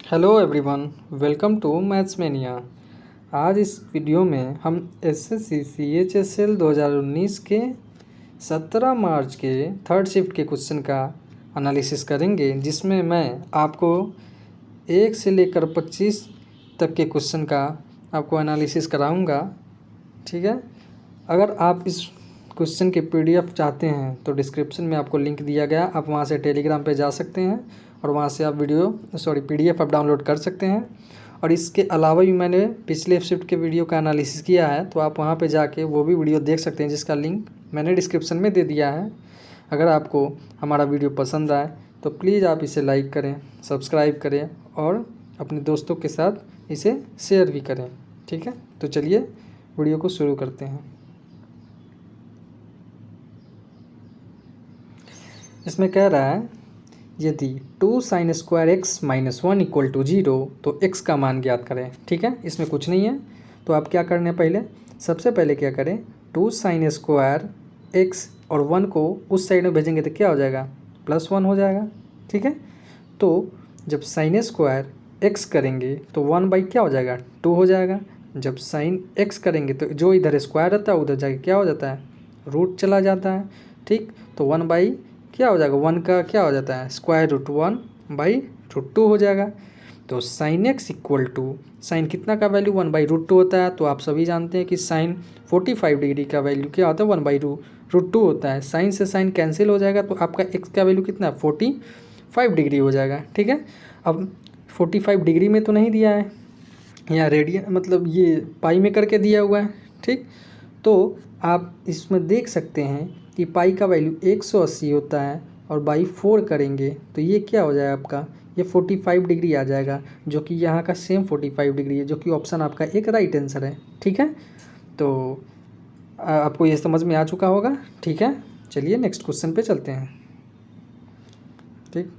Hello everyone, welcome to Maths Mania. आज इस video में हम एसएससी CHSL 2019 के 17 मार्च के थर्ड शिफ्ट के क्वेश्चन का एनालिसिस करेंगे, जिसमें मैं आपको 1 से लेकर 25 तक के क्वेश्चन का आपको एनालिसिस कराऊंगा। ठीक है। अगर आप इस क्वेश्चन के PDF चाहते हैं तो डिस्क्रिप्शन में आपको लिंक दिया गया, आप वहां से टेलीग्राम पे जा सकते हैं और वहां से आप PDF आप डाउनलोड कर सकते हैं। और इसके अलावा भी मैंने पिछले शिफ्ट के वीडियो का एनालिसिस किया है, तो आप वहां पे जाके वो भी वीडियो देख सकते हैं, जिसका लिंक मैंने डिस्क्रिप्शन में दे दिया है। अगर आपको हमारा वीडियो पसंद आए तो प्लीज़ आप इसे लाइक करें, सब्सक्राइब करें और अपने दोस्तों के साथ इसे शेयर भी करें। ठीक है, तो चलिए वीडियो को शुरू करते हैं। इसमें कह रहा है यदि 2 sin square x minus 1 equal to 0 तो x का मान ज्ञात करें। ठीक है, इसमें कुछ नहीं है, तो आप क्या करने पहले सबसे पहले क्या करें, 2 sin स्क्वायर एक्स और 1 को उस साइड में भेजेंगे तो क्या हो जाएगा, +1 हो जाएगा। ठीक है, तो जब sin स्क्वायर एक्स करेंगे तो 1 बाई क्या हो जाएगा, 2 हो जाएगा। जब sin x करेंगे तो जो इधर स्क्वायर रहता है उधर जाके क्या हो जाता है, रूट चला जाता है। ठीक, तो 1 बाई क्या हो जाएगा, 1 का क्या हो जाता है, √1/√2 हो जाएगा। तो sin x equal to sine कितना का वैल्यू 1/√2 होता है, तो आप सभी जानते हैं कि साइन 45 डिग्री का वैल्यू क्या होता है, 1/√2 होता है। साइन से साइन कैंसिल हो जाएगा, तो आपका x का वैल्यू कितना है, 45 डिग्री हो जाएगा। ठीक है, अब 45 डिग्री में तो नहीं दिया है, यहाँ रेडियन मतलब ये पाई में करके दिया हुआ है। ठीक, तो आप इसमें देख सकते हैं कि पाई का वैल्यू 180 होता है और बाई 4 करेंगे तो ये क्या हो जाएगा आपका, ये 45 डिग्री आ जाएगा, जो कि यहाँ का सेम 45 डिग्री है, जो कि ऑप्शन आपका एक राइट आंसर है। ठीक है, तो आपको ये समझ में आ चुका होगा। ठीक है, चलिए नेक्स्ट क्वेश्चन पे चलते हैं। ठीक,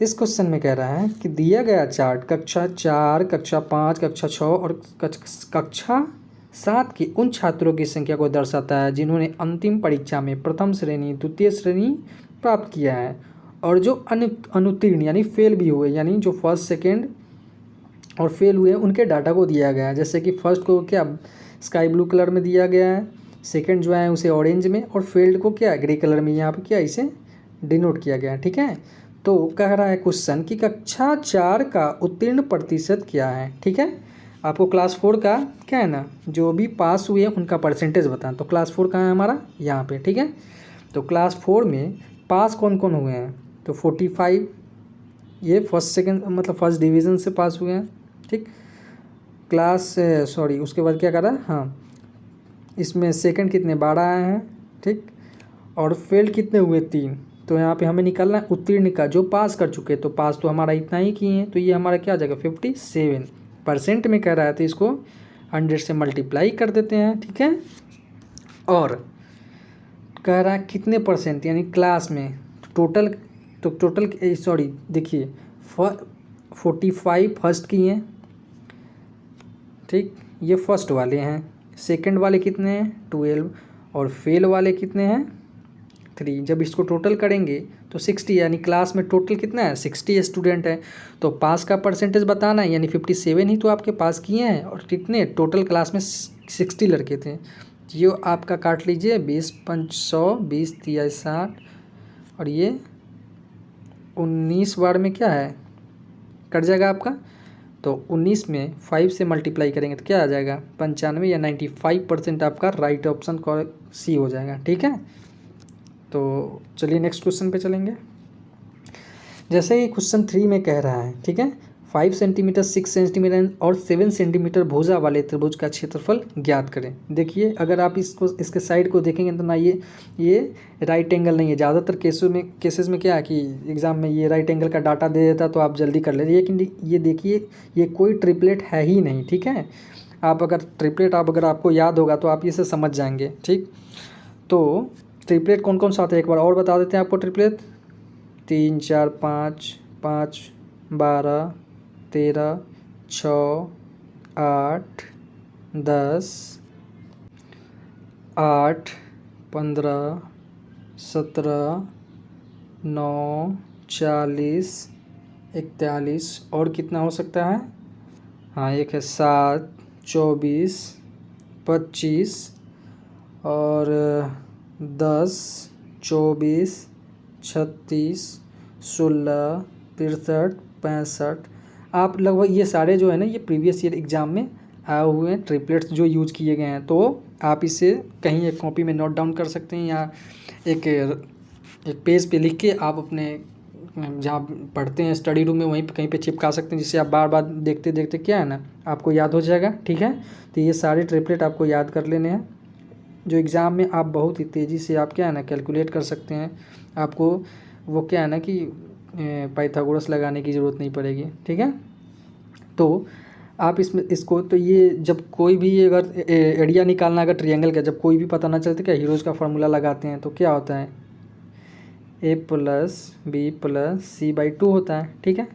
इस क्वेश्चन में कह रहा है कि दिया गया चार्ट कक्षा 4, कक्षा 5, कक्षा 6 और कक्षा 7 के उन छात्रों की संख्या को दर्शाता है जिन्होंने अंतिम परीक्षा में प्रथम श्रेणी, द्वितीय श्रेणी प्राप्त किया है और जो अनुत्तीर्ण यानी फेल भी हुए, यानी जो फर्स्ट, सेकेंड और फेल हुए उनके डाटा को दिया गया है। जैसे कि फर्स्ट को क्या स्काई ब्लू कलर में दिया गया है, सेकेंड जो है उसे ऑरेंज में, और फेल्ड को क्या ग्रे कलर में यहाँ पे क्या इसे डिनोट किया गया है। ठीक है, तो कह रहा है क्वेश्चन कि कक्षा 4 का उत्तीर्ण प्रतिशत क्या है। ठीक है, आपको क्लास 4 का क्या है ना, जो भी पास हुए उनका परसेंटेज बताएं। तो क्लास 4 कहाँ है हमारा, यहाँ पे। ठीक है, तो क्लास 4 में पास कौन कौन हुए हैं, तो 45 ये फर्स्ट सेकंड मतलब फर्स्ट डिवीज़न से पास हुए हैं। ठीक, उसके बाद क्या करा, हाँ इसमें सेकंड कितने 12 आए हैं। ठीक, और फेल कितने हुए 3। तो यहाँ पे हमें निकालना है उत्तीर्ण का, जो पास कर चुके, तो पास तो हमारा इतना ही किए हैं, तो ये हमारा क्या आ जाएगा 57% में कह रहा है, तो इसको 100 से मल्टीप्लाई कर देते हैं। ठीक है, और कह रहा है कितने परसेंट यानी क्लास में टोटल, तो टोटल देखिए 45 फर्स्ट किए हैं। ठीक, ये फर्स्ट वाले हैं, सेकंड वाले कितने हैं 12 और फेल वाले कितने हैं 3। जब इसको टोटल करेंगे तो 60, यानी क्लास में टोटल कितना है 60 स्टूडेंट है, तो पास का परसेंटेज बताना है, यानी 57 ही तो आपके पास किए हैं, और कितने टोटल क्लास में 60 लड़के थे। ये आपका काट लीजिए 20 5 100, 20 3 60, और ये 19 बार में क्या है कट जाएगा आपका, तो 19 में 5 से मल्टीप्लाई करेंगे तो क्या आ जाएगा 95 या 95% आपका राइट ऑप्शन सी हो जाएगा। ठीक है, तो चलिए नेक्स्ट क्वेश्चन पे चलेंगे। जैसे कि क्वेश्चन 3 में कह रहा है, ठीक है, 5 सेंटीमीटर, 6 सेंटीमीटर और 7 सेंटीमीटर भुजा वाले त्रिभुज का क्षेत्रफल ज्ञात करें। देखिए अगर आप इसके साइड को देखेंगे तो ना ये राइट एंगल नहीं है। ज़्यादातर केसेस में क्या है कि एग्जाम में ये राइट एंगल का डाटा दे देता तो आप जल्दी कर लेते, लेकिन ये देखिए ये कोई ट्रिपलेट है ही नहीं। ठीक है, आप अगर आपको याद होगा तो आप इसे समझ जाएंगे। ठीक, तो ट्रिपलेट कौन कौन सा आता है एक बार और बता देते हैं आपको। ट्रिपलेट 3 4 5 5 12 13 6 8 10 8 15 17 9 40 41 और कितना हो सकता है, हाँ एक है 7, 24, 25 और 10, 24, 36, 16, 63, 65। आप लगभग ये सारे जो है ना ये प्रीवियस ईयर एग्ज़ाम में आए हुए हैं ट्रिपलेट्स जो यूज किए गए हैं, तो आप इसे कहीं एक कॉपी में नोट डाउन कर सकते हैं या एक पेज पे लिख के आप अपने जहाँ पढ़ते हैं स्टडी रूम में वहीं पे कहीं पे चिपका सकते हैं, जिससे आप बार बार देखते देखते क्या है ना आपको याद हो जाएगा। ठीक है, तो ये सारे ट्रिपलेट आपको याद कर लेने हैं जो एग्ज़ाम में आप बहुत ही तेज़ी से आप क्या है ना कैलकुलेट कर सकते हैं। आपको वो क्या है ना कि पाइथागोरस लगाने की ज़रूरत नहीं पड़ेगी। ठीक है, तो आप इसमें इसको तो ये जब कोई भी अगर एरिया निकालना अगर ट्रायंगल का जब कोई भी पता ना चलते क्या हीरोज़ का फार्मूला लगाते हैं तो क्या होता है a plus b plus c by 2 होता है। ठीक है,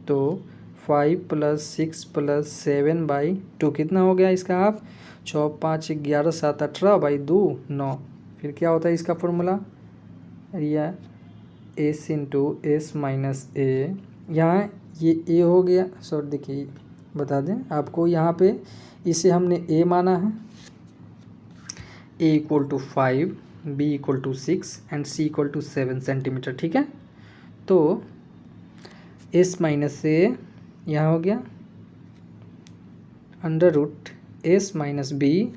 तो 5 प्लस 6 प्लस 7 बाई 2 कितना हो गया इसका, आप 6, 5, 11, 7, 18 बाई 2 9। फिर क्या होता है इसका formula, area S into S minus A, यहाँ ये ए हो गया। सॉरी देखिए बता दें आपको, यहाँ पे इसे हमने ए माना है, A equal to 5, B equal to 6 and C equal to 7 centimetre. ठीक है, तो एस माइनस ए यहाँ हो गया under root S minus B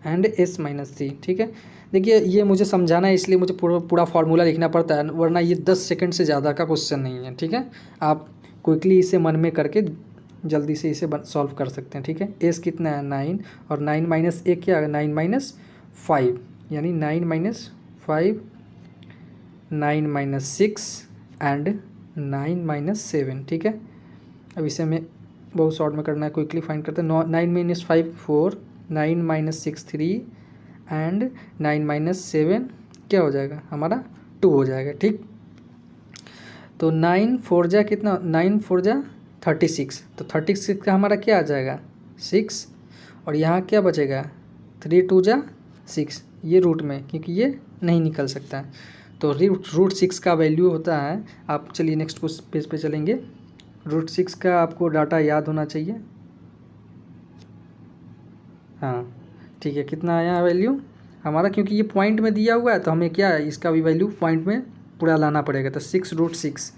and S minus C. ठीक है, देखिए ये मुझे समझाना है इसलिए मुझे पूरा फार्मूला लिखना पड़ता है, वरना ये 10 सेकंड से ज़्यादा का क्वेश्चन नहीं है। ठीक है, आप क्विकली इसे मन में करके जल्दी से इसे सॉल्व कर सकते हैं। ठीक है, एस कितना है 9 और 9 माइनस ए क्या है 9 माइनस 5 यानी 9 माइनस 5, 9 माइनस 6 एंड 9 माइनस 7। ठीक है, अब इसे हमें बहुत शॉर्ट में करना है, क्विकली फाइंड करते हैं। 9 माइनस 5 4, 9 माइनस 6 3 एंड 9 माइनस 7 क्या हो जाएगा हमारा 2 हो जाएगा। ठीक, तो 9 4 जा कितना, 9 4 जा 36, तो 36 का हमारा क्या आ जाएगा 6 और यहाँ क्या बचेगा 3 2 जा 6, ये रूट में क्योंकि ये नहीं निकल सकता है, तो रूट 6 का वैल्यू होता है। आप चलिए नेक्स्ट पेज पे चलेंगे। रूट 6 का आपको डाटा याद होना चाहिए। हाँ ठीक है, कितना आया वैल्यू हमारा, क्योंकि ये पॉइंट में दिया हुआ है तो हमें क्या है इसका भी वैल्यू पॉइंट में पूरा लाना पड़ेगा, तो 6 रूट 6,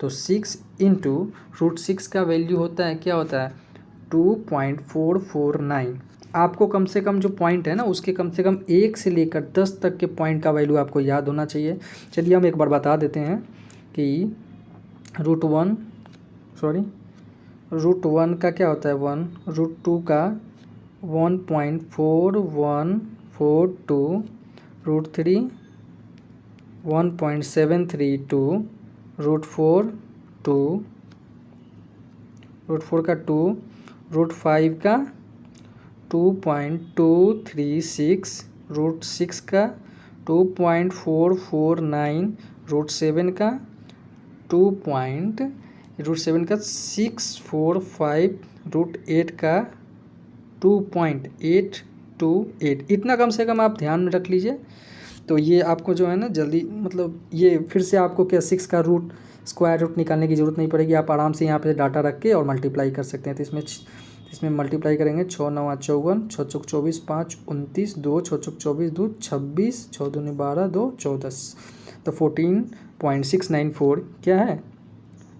तो 6 इंटू रूट 6 का वैल्यू होता है क्या होता है 2.449। आपको कम से कम जो पॉइंट है ना उसके कम से कम 1 से लेकर 10 तक के पॉइंट का वैल्यू आपको याद होना चाहिए। चलिए हम एक बार बता देते हैं कि रूट 1 का क्या होता है 1, रूट 2 का 1.4142, रूट 3 1.732, रूट 4 2, रूट 4 का 2, रूट 5 का 2.236, रूट 6 का 2.449, रूट 7 का 645, रूट 8 का 2.828। इतना कम से कम आप ध्यान में रख लीजिए, तो ये आपको जो है ना जल्दी मतलब ये फिर से आपको क्या 6 का रूट स्क्वायर रूट निकालने की ज़रूरत नहीं पड़ेगी, आप आराम से यहाँ पे डाटा रख के और मल्टीप्लाई कर सकते हैं। तो इसमें मल्टीप्लाई करेंगे 6 9 54, 6 चौक 24, 5 29, 2 6 चौक 24, 2 26, 6 दूनी 12, 2 14, तो 14.694 क्या है,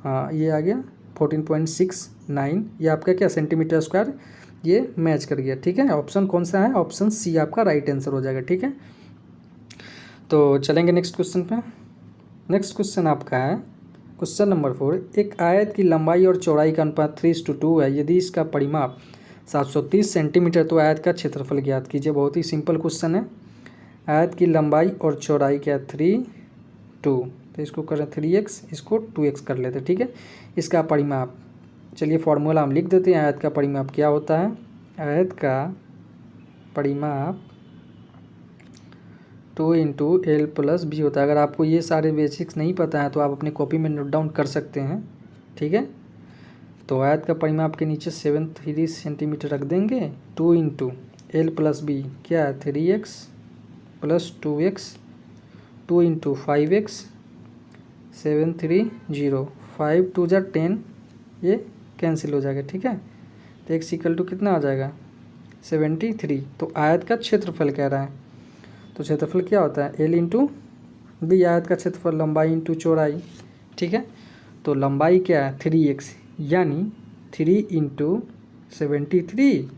हाँ ये आ गया 14.69, ये आपका क्या सेंटीमीटर स्क्वायर ये मैच कर गया। ठीक है, ऑप्शन कौन सा है, ऑप्शन सी आपका राइट आंसर हो जाएगा। ठीक है, तो चलेंगे नेक्स्ट क्वेश्चन पे। नेक्स्ट क्वेश्चन आपका है क्वेश्चन नंबर 4, एक आयत की लंबाई और चौड़ाई का अनुपात 3:2 है, यदि इसका परिमाप 730 सेंटीमीटर तो आयत का क्षेत्रफल ज्ञात कीजिए। बहुत ही सिंपल क्वेश्चन है, आयत की लंबाई और चौड़ाई क्या 3 2, तो इसको करें 3x, इसको 2x कर लेते। ठीक है, इसका परिमाप चलिए फॉर्मूला हम लिख देते हैं। आयत का परिमाप क्या होता है, आयत का परिमाप 2 इंटू एल प्लस बी होता है। अगर आपको ये सारे बेसिक्स नहीं पता है तो आप अपने कॉपी में नोट डाउन कर सकते हैं। ठीक है, तो आयत का परिमाप के नीचे 73 सेंटीमीटर रख देंगे, 2 इंटू एल प्लस बी क्या है 3x plus 2x, 2 into 5x 730 5 2 जा 10, ये कैंसिल हो जाएगा, ठीक है। तो x इक्वल टू कितना आ जाएगा 73। तो आयत का क्षेत्रफल कह रहा है, तो क्षेत्रफल क्या होता है L इंटू बी, आयत का क्षेत्रफल लंबाई इंटू चौड़ाई, ठीक है। तो लंबाई क्या है 3x, यानी 3 इंटू 73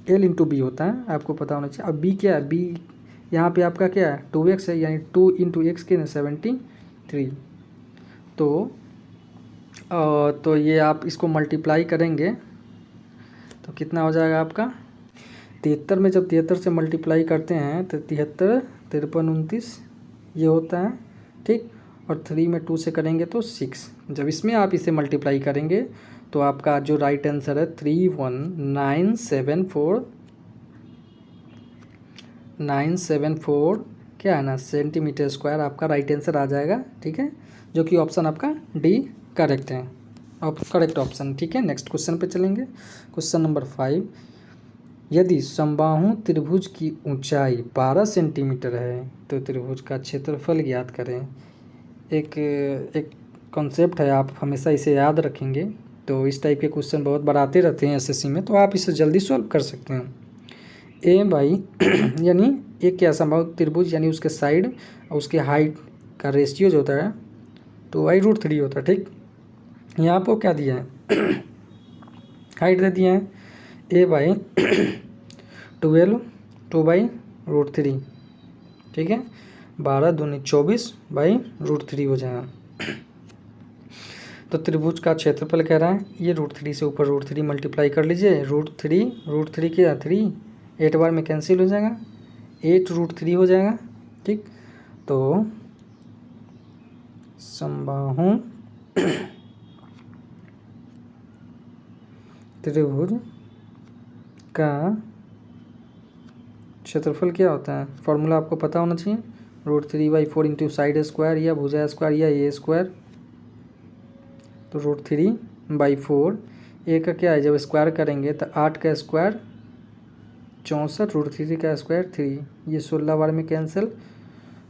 L इंटू बी होता है, आपको पता होना चाहिए। अब b क्या है, b यहाँ पे आपका क्या है 2x है, यानी 2 इंटू एक्स के 73। तो ये आप इसको मल्टीप्लाई करेंगे तो कितना हो जाएगा आपका 73 में, जब 73 से मल्टीप्लाई करते हैं तो 73 53 29 ये होता है, ठीक। और 3 में 2 से करेंगे तो 6। जब इसमें आप इसे मल्टीप्लाई करेंगे तो आपका जो राइट आंसर है 31974 क्या है ना सेंटीमीटर स्क्वायर आपका राइट आंसर आ जाएगा, ठीक है। जो कि ऑप्शन आपका डी करेक्ट है, करेक्ट ऑप्शन, ठीक है। नेक्स्ट क्वेश्चन पे चलेंगे। क्वेश्चन नंबर 5, यदि समबाहु त्रिभुज की ऊंचाई 12 सेंटीमीटर है तो त्रिभुज का क्षेत्रफल ज्ञात करें। एक कॉन्सेप्ट है, आप हमेशा इसे याद रखेंगे। तो इस टाइप के क्वेश्चन बहुत बार आते रहते हैं एसएससी में, तो आप इसे जल्दी सॉल्व कर सकते हैं। ए बाई यानी एक क्या समबाहु त्रिभुज, यानी उसके साइड और उसके हाइट का रेशियो जो होता है 2/√3 होता है, ठीक। यहाँ आपको क्या दिया है हाइट दे दिया है ए बाई 12 2/√3, ठीक है। 12 दूनी 24/√3 हो जाएगा। तो त्रिभुज का क्षेत्रफल कह रहा है, ये √3 से ऊपर √3 मल्टीप्लाई कर लीजिए। √3 क्या 3 8 बार में कैंसिल हो जाएगा, 8√3 हो जाएगा, ठीक। तो समबाहु त्रिभुज का क्षेत्रफल क्या होता है, फॉर्मूला आपको पता होना चाहिए। √3/4 इंटू साइड स्क्वायर या भुजा स्क्वायर या ए स्क्वायर। तो √3/4 ए का क्या है, जब स्क्वायर करेंगे तो 8 का स्क्वायर 64, √3 का स्क्वायर 3, ये 16 बार में कैंसिल।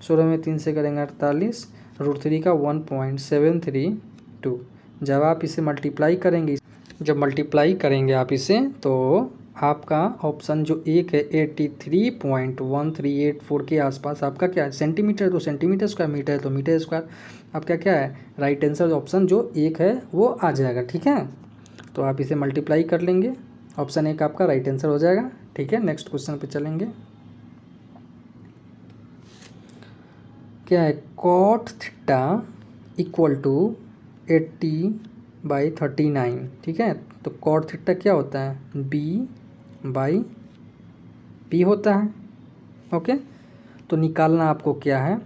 16 में 3 से करेंगे 48, √3 का 1.732। जब आप इसे मल्टीप्लाई करेंगे, जब मल्टीप्लाई करेंगे आप इसे, तो आपका ऑप्शन जो एक है 83.1384 के आसपास आपका क्या है सेंटीमीटर, तो सेंटीमीटर स्क्वायर, मीटर है तो मीटर स्क्वायर, आपका क्या है राइट आंसर ऑप्शन जो एक है वो आ जाएगा, ठीक है। तो आप इसे मल्टीप्लाई कर लेंगे, ऑप्शन एक आपका राइट आंसर हो जाएगा, ठीक है। नेक्स्ट क्वेश्चन पे चलेंगे। क्या है cot थीटा इक्वल टू 80/39, ठीक है। तो cot थीटा क्या होता है b/p होता है, ओके। तो निकालना आपको क्या है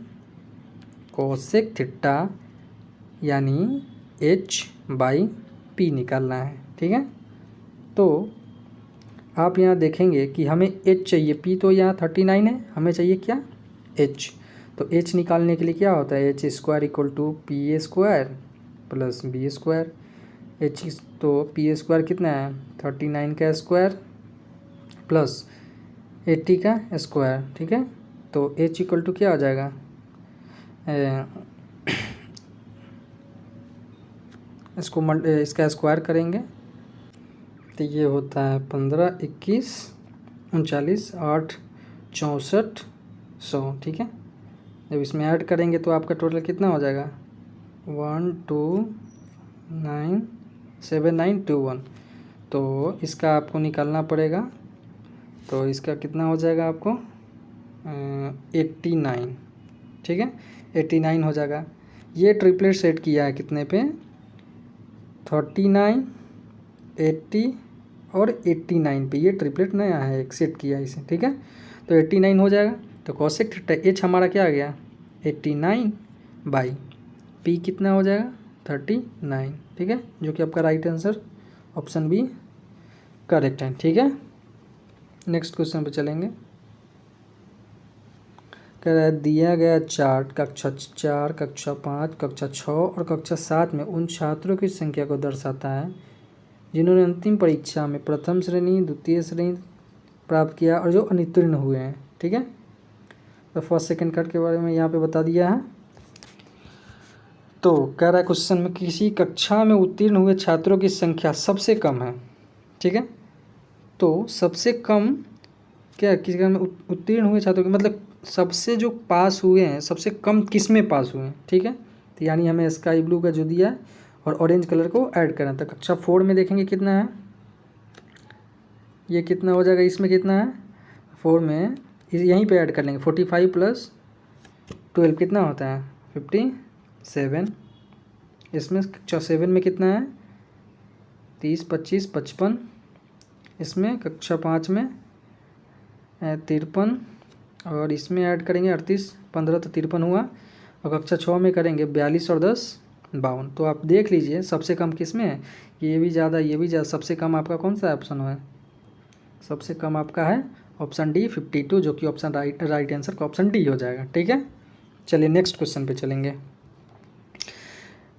कोसेक थीटा यानी h/p निकालना है, ठीक है। तो आप यहाँ देखेंगे कि हमें h चाहिए, p तो यहाँ 39 है, हमें चाहिए क्या h। तो h निकालने के लिए क्या होता है h square equal to p square plus b square. h तो पी स्क्वायर कितना है 39 का स्क्वायर प्लस 80 का स्क्वायर, ठीक है। तो h इक्वल टू क्या हो जाएगा इसका स्क्वायर करेंगे तो ये होता है 15 21 39 8 64 100, ठीक है। जब इसमें ऐड करेंगे तो आपका टोटल कितना हो जाएगा 129791। तो इसका आपको निकालना पड़ेगा, तो इसका कितना हो जाएगा आपको 89, ठीक है 89 हो जाएगा। ये ट्रिपलेट सेट किया है कितने पे 39 80 और 89 पे, ये ट्रिपलेट नया है एक सेट किया है इसे, ठीक है। तो 89 हो जाएगा। तो कोसेक थीटा एच हमारा क्या आ गया 89/p कितना हो जाएगा 39, ठीक है। जो कि आपका right answer option B correct है, ठीक है। नेक्स्ट क्वेश्चन पे चलेंगे। कह रहा है दिया गया चार्ट कक्षा 4 कक्षा 5 कक्षा 6 और कक्षा 7 में उन छात्रों की संख्या को दर्शाता है जिन्होंने अंतिम परीक्षा में प्रथम श्रेणी द्वितीय श्रेणी प्राप्त किया और जो अनुत्तीर्ण हुए हैं, ठीक है। तो फर्स्ट सेकंड कट के बारे में यहाँ पे बता दिया है। तो कह रहा है क्वेश्चन में किसी कक्षा में उत्तीर्ण हुए छात्रों की संख्या सबसे कम है, ठीक है। तो सबसे कम क्या किसी कक्षा में उत्तीर्ण हुए छात्रों की मतलब सबसे जो पास हुए हैं सबसे कम किस में पास हुए हैं, ठीक है। तो यानी हमें स्काई ब्लू का जो दिया है और ऑरेंज कलर को ऐड करना था। कक्षा 4 में देखेंगे कितना है, ये कितना हो जाएगा, इसमें कितना है 4 में, यहीं पे ऐड कर लेंगे 45 + 12 कितना होता है 57। इसमें कक्षा 7 में कितना है 30 25 55। इसमें कक्षा 5 में 53 और इसमें ऐड करेंगे 38 15 तो 53 हुआ। और कक्षा 6 में करेंगे 42 और 10 52। तो आप देख लीजिए सबसे कम किस में है, ये भी ज़्यादा ये भी ज़्यादा, सबसे कम आपका कौन सा ऑप्शन है, सबसे कम आपका है ऑप्शन डी 52, जो कि ऑप्शन राइट आंसर का ऑप्शन डी हो जाएगा, ठीक है। चलिए नेक्स्ट क्वेश्चन पे चलेंगे।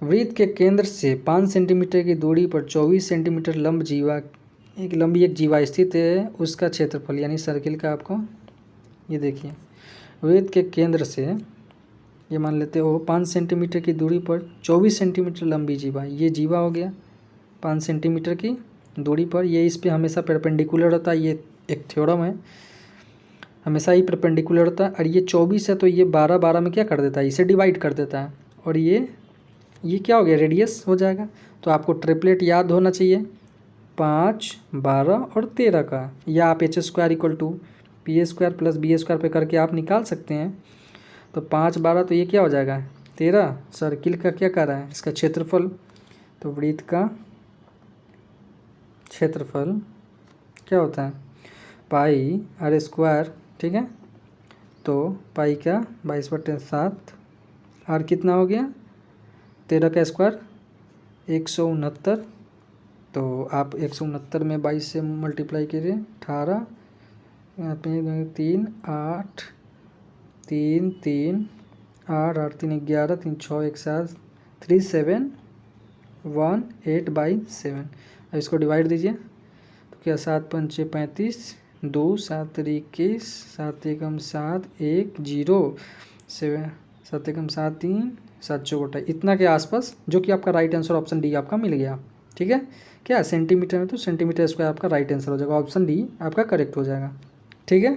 वृत्त के केंद्र से 5 सेंटीमीटर की दूरी पर 24 सेंटीमीटर लंबी एक जीवा स्थित है, उसका क्षेत्रफल यानी सर्किल का आपको ये देखिए वृत्त के केंद्र से ये मान लेते हो 5 सेंटीमीटर की दूरी पर 24 सेंटीमीटर लंबी जीवा, ये जीवा हो गया 5 सेंटीमीटर की दूरी पर, ये इस पे हमेशा परपेंडिकुलर होता है, ये एक थ्योरम है, हमेशा ही परपेंडिकुलर होता है। और ये 24 है तो ये 12 12 में क्या कर देता है, इसे डिवाइड कर देता है। और ये क्या हो गया रेडियस हो जाएगा। तो आपको ट्रिपलेट याद होना चाहिए 5 12 और 13 का, या आप h² = p² + b² पे करके आप निकाल सकते हैं। तो 5 12 तो ये क्या हो जाएगा 13, सर्किल का क्या कर रहा है इसका क्षेत्रफल, तो वृत्त का क्षेत्रफल क्या होता है πr², ठीक है। तो पाई का 22/7 आर कितना हो गया 13 का स्क्वायर 169। तो आप 169 में 22 से मल्टीप्लाई कीजिए 18, यहाँ पे 3 8 3 3 8 8 3 11 3 6 1 7 3 7 1 8/7। अब इसको डिवाइड दीजिए तो क्या 7 5 6 35 2 7 3 21 7 1 7 1 0 7 7 1 7 3 7 4 28 इतना के आसपास, जो कि आपका राइट आंसर ऑप्शन डी आपका मिल गया, ठीक है। क्या सेंटीमीटर में तो सेंटीमीटर स्क्वायर आपका राइट आंसर हो जाएगा, ऑप्शन डी आपका करेक्ट हो जाएगा, ठीक है।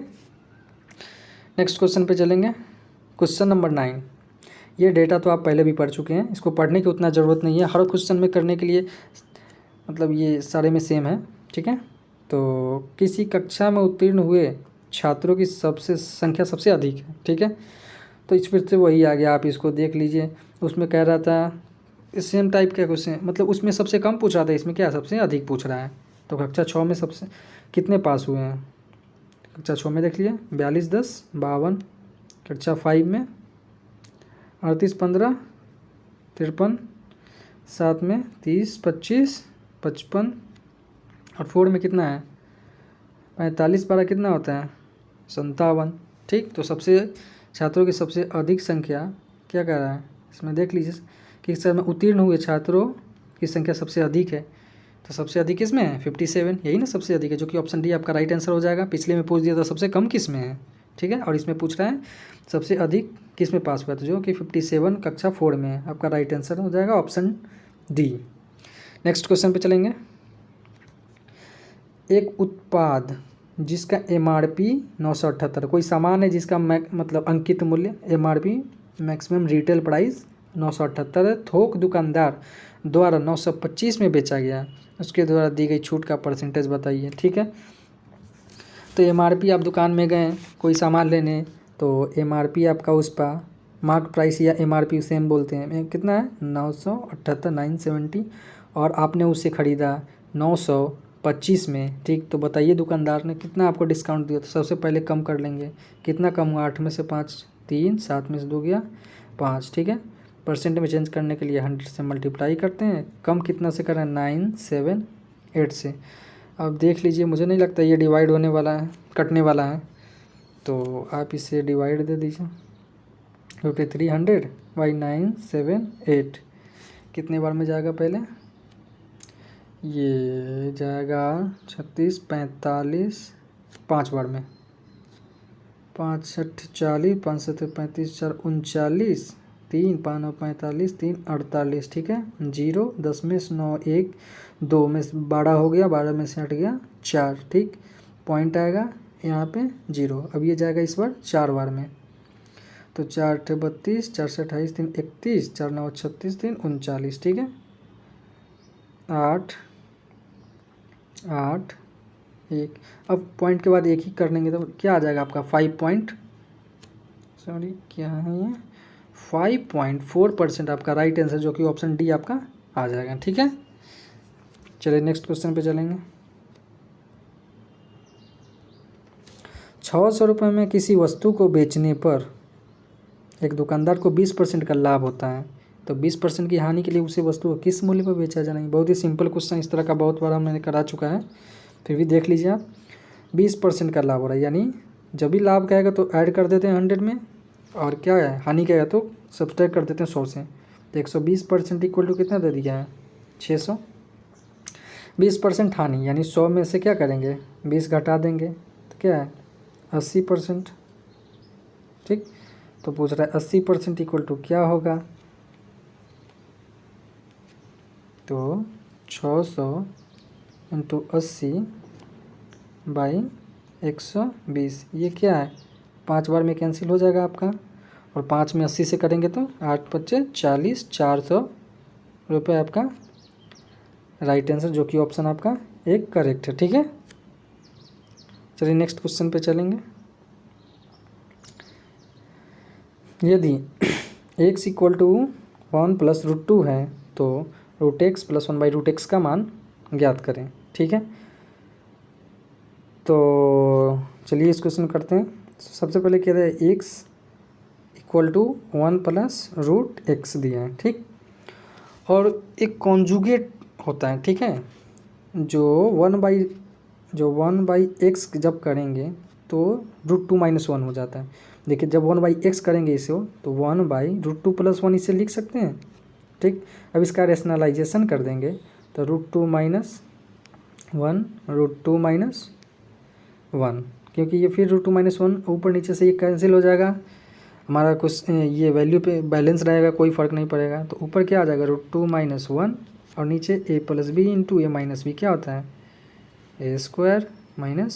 नेक्स्ट क्वेश्चन पे चलेंगे। क्वेश्चन नंबर 9, ये डेटा तो आप पहले भी पढ़ चुके हैं, इसको पढ़ने की उतना ज़रूरत नहीं है, हर क्वेश्चन में करने के लिए मतलब ये सारे में सेम है, ठीक है। तो किसी कक्षा में उत्तीर्ण हुए छात्रों की संख्या सबसे अधिक है, ठीक है। तो इस फिर से वही आ गया, आप इसको देख लीजिए। उसमें कह रहा था सेम टाइप का क्वेश्चन, मतलब उसमें सबसे कम पूछ रहा था, इसमें क्या सबसे अधिक पूछ रहा है। तो कक्षा 6 में सबसे कितने पास हुए हैं, कक्षा 6 में देख लिए 42 10 52, कक्षा 5 में 38 15 53, 7 में 30 25 55 और 4 में कितना है 45 12 कितना होता है 57, ठीक। तो सबसे छात्रों की सबसे अधिक संख्या क्या कह रहा है, इसमें देख लीजिए कि इस में उत्तीर्ण हुए छात्रों की संख्या सबसे अधिक है। तो सबसे अधिक किस में है 57, यही ना सबसे अधिक है, जो कि ऑप्शन डी आपका राइट आंसर हो जाएगा। पिछले में पूछ दिया था सबसे कम किस में है, ठीक है, और इसमें पूछ रहा है सबसे अधिक किस में पास हुआ, तो जो कि 57 कक्षा 4 में है, आपका राइट आंसर हो जाएगा ऑप्शन डी। नेक्स्ट क्वेश्चन पे चलेंगे। एक उत्पाद जिसका MRP 978, कोई सामान है जिसका मतलब अंकित मूल्य MRP मैक्सिमम रिटेल प्राइस 978 है, थोक दुकानदार द्वारा 925 में बेचा गया, उसके द्वारा दी गई छूट का परसेंटेज बताइए, ठीक है। तो MRP आप दुकान में गए कोई सामान लेने, तो MRP आपका उस पर मार्क प्राइस या MRP सेम बोलते हैं, कितना है 978 970, और आपने उससे ख़रीदा 925 में, ठीक। तो बताइए दुकानदार ने कितना आपको डिस्काउंट दिया। तो सबसे पहले कम कर लेंगे, कितना कम हुआ 8 में से 5 3, 7 में से 2 गया 5, ठीक है। परसेंट में चेंज करने के लिए 100 से मल्टीप्लाई करते हैं, कम कितना से करें 9 7 8 से। अब देख लीजिए, मुझे नहीं लगता ये डिवाइड होने वाला है, कटने वाला है, तो आप इसे डिवाइड दे दीजिए, क्योंकि 300/9 7 8 कितने बार में जाएगा, पहले ये जाएगा 36 45 5 बार में, 5 8 40 5 7 35 4 39 3 5 9 45 3 48, ठीक है। 0 10 में से 9 1 2 में से 12 हो गया, 12 में से हट गया 4, ठीक। पॉइंट आएगा यहाँ पे 0। अब ये जाएगा इस बार 4 बार में, तो 4 × 32, 4 से 28 3 31, 4 9 36 3 39, ठीक है। 8 8 1। अब पॉइंट के बाद एक ही कर लेंगे तो क्या आ जाएगा आपका 5.4% आपका राइट आंसर, जो कि ऑप्शन डी आपका आ जाएगा, ठीक है। चलिए नेक्स्ट क्वेश्चन पे चलेंगे। 600 रुपये में किसी वस्तु को बेचने पर एक दुकानदार को 20% का लाभ होता है, तो 20% की हानि के लिए उसे वस्तु को किस मूल्य पर बेचा जाना है। बहुत ही सिंपल क्वेश्चन, इस तरह का बहुत बार मैंने करा चुका है, फिर भी देख लीजिए आप। 20% का लाभ हो रहा है, यानी जब भी लाभ कहेगा तो ऐड कर देते हैं 100 में, और क्या है हानि कहेगा तो सब्सट्रैक्ट कर देते हैं 100 से। तो 120% इक्वल टू कितना दे दिया है 600। 20% हानि यानी 100 में से क्या करेंगे 20 घटा देंगे, तो क्या है 80%, ठीक। तो पूछ रहा है 80% इक्वल टू क्या होगा, तो 600 इंटू 80/120, ये क्या है 5 बार में कैंसिल हो जाएगा आपका, और 5 में 80 से करेंगे तो 8 × 5 = 40, 400 रुपये आपका राइट आंसर, जो कि ऑप्शन आपका एक करेक्ट है, ठीक है। चलिए नेक्स्ट क्वेश्चन पे चलेंगे। यदि x = 1 + √2 है तो √x + 1/√x का मान ज्ञात करें, ठीक है। तो चलिए इस क्वेश्चन करते हैं। सबसे पहले कह रहे हैं x = 1 + √x दिया है, ठीक। और एक कॉन्जुगेट होता है, ठीक है, जो 1/x जब करेंगे तो √2 - 1 हो जाता है। देखिए जब 1/x करेंगे इसे तो 1/√2 + 1 इसे लिख सकते हैं, ठीक। अब इसका रेशनलाइजेशन कर देंगे तो √2 - 1 √2 - 1, क्योंकि ये फिर √2 - 1 ऊपर नीचे से ये कैंसिल हो जाएगा, हमारा कुछ ये वैल्यू पे बैलेंस रहेगा, कोई फ़र्क नहीं पड़ेगा। तो ऊपर क्या आ जाएगा √2 - 1 और नीचे a + b × a - b क्या होता है a²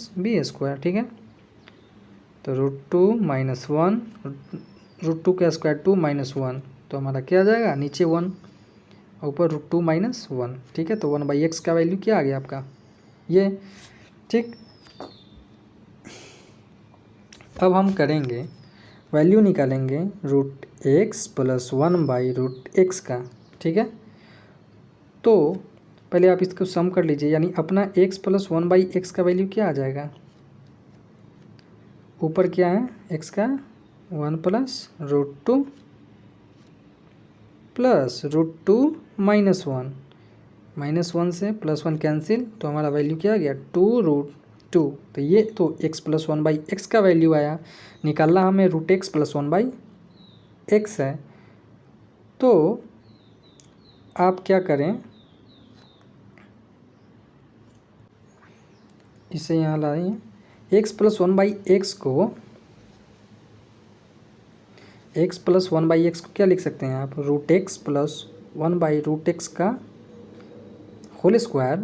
- b², ठीक है। तो √2 - 1 √2 का स्क्वायर 2 - 1, तो हमारा क्या आ जाएगा नीचे 1 ऊपर √2 - 1, ठीक है। तो 1/x का वैल्यू क्या आ गया आपका ये, ठीक। अब हम करेंगे वैल्यू निकालेंगे √x + 1/√x का, ठीक है। तो पहले आप इसको सम कर लीजिए, यानी अपना x + 1/x का वैल्यू क्या आ जाएगा, ऊपर क्या है x का 1 + √2 + √2 - 1 -1 से +1 कैंसिल, तो हमारा वैल्यू क्या आ गया 2√2। तो ये तो x + 1/x का वैल्यू आया, निकालना हमें √x + 1/x है। तो आप क्या करें, इसे यहाँ लाइए, x + 1/x को क्या लिख सकते हैं आप √x + 1/√x का होल स्क्वायर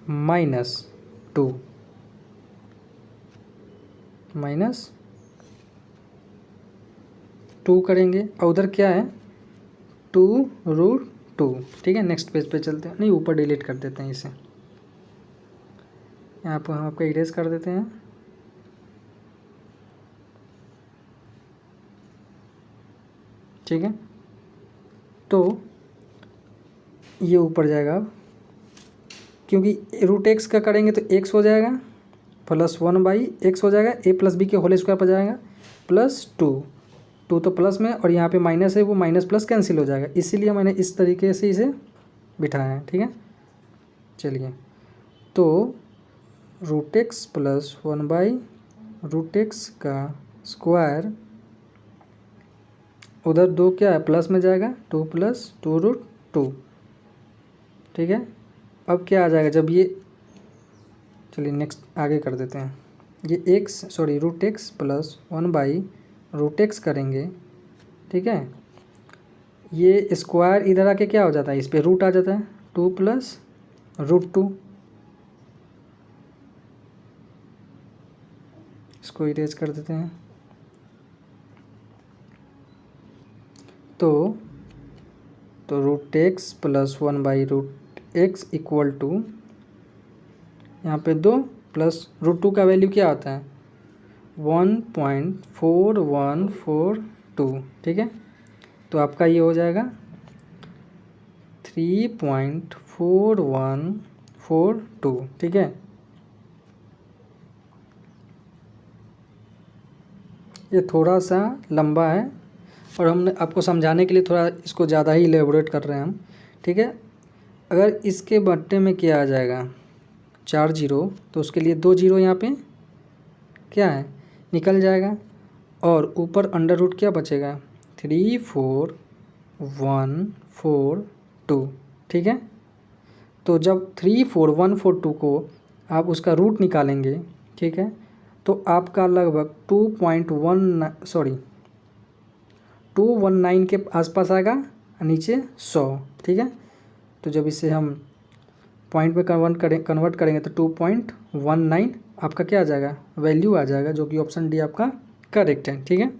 -2 -2 करेंगे, और उधर क्या है 2√2, ठीक है। नेक्स्ट पेज पे चलते हैं, नहीं ऊपर डिलीट कर देते हैं इसे, यहाँ पर हम आपका इरेज कर देते हैं, ठीक है। तो ये ऊपर जाएगा, क्योंकि √x का करेंगे तो x हो जाएगा + 1/x हो जाएगा, a + b के होल स्क्वायर पर जाएगा +2 तो प्लस में, और यहाँ पे माइनस है वो माइनस प्लस कैंसिल हो जाएगा, इसीलिए मैंने इस तरीके से इसे बिठाया है, ठीक है। चलिए तो √x + 1/√x का स्क्वायर, उधर 2 क्या है प्लस में जाएगा 2 + 2√2, ठीक है। अब क्या आ जाएगा जब ये, चलिए नेक्स्ट आगे कर देते हैं, ये √x + 1/√x करेंगे, ठीक है। ये स्क्वायर इधर आके क्या हो जाता है, इस पर रूट आ जाता है, 2 प्लस √2। इसको इरेज कर देते हैं। तो √x plus 1/√x equal to, यहाँ पे 2 प्लस √2 का वैल्यू क्या आता है 1.4142, ठीक है। तो आपका ये हो जाएगा 3.4142, ठीक है। ये थोड़ा सा लंबा है और हमने आपको समझाने के लिए थोड़ा इसको ज़्यादा ही इलेबोरेट कर रहे हैं हम, ठीक है। अगर इसके बट्टे में क्या आ जाएगा 4 0, तो उसके लिए 2 0 यहाँ पे क्या है निकल जाएगा, और ऊपर अंडर रूट क्या बचेगा 34142, ठीक है। तो जब 34142 को आप उसका रूट निकालेंगे, ठीक है, तो आपका लगभग 219 के आसपास आएगा, नीचे 100, ठीक है। तो जब इसे हम पॉइंट में कन्वर्ट करेंगे तो 2.19 आपका क्या आ जाएगा वैल्यू आ जाएगा, जो कि ऑप्शन डी आपका करेक्ट है, ठीक है।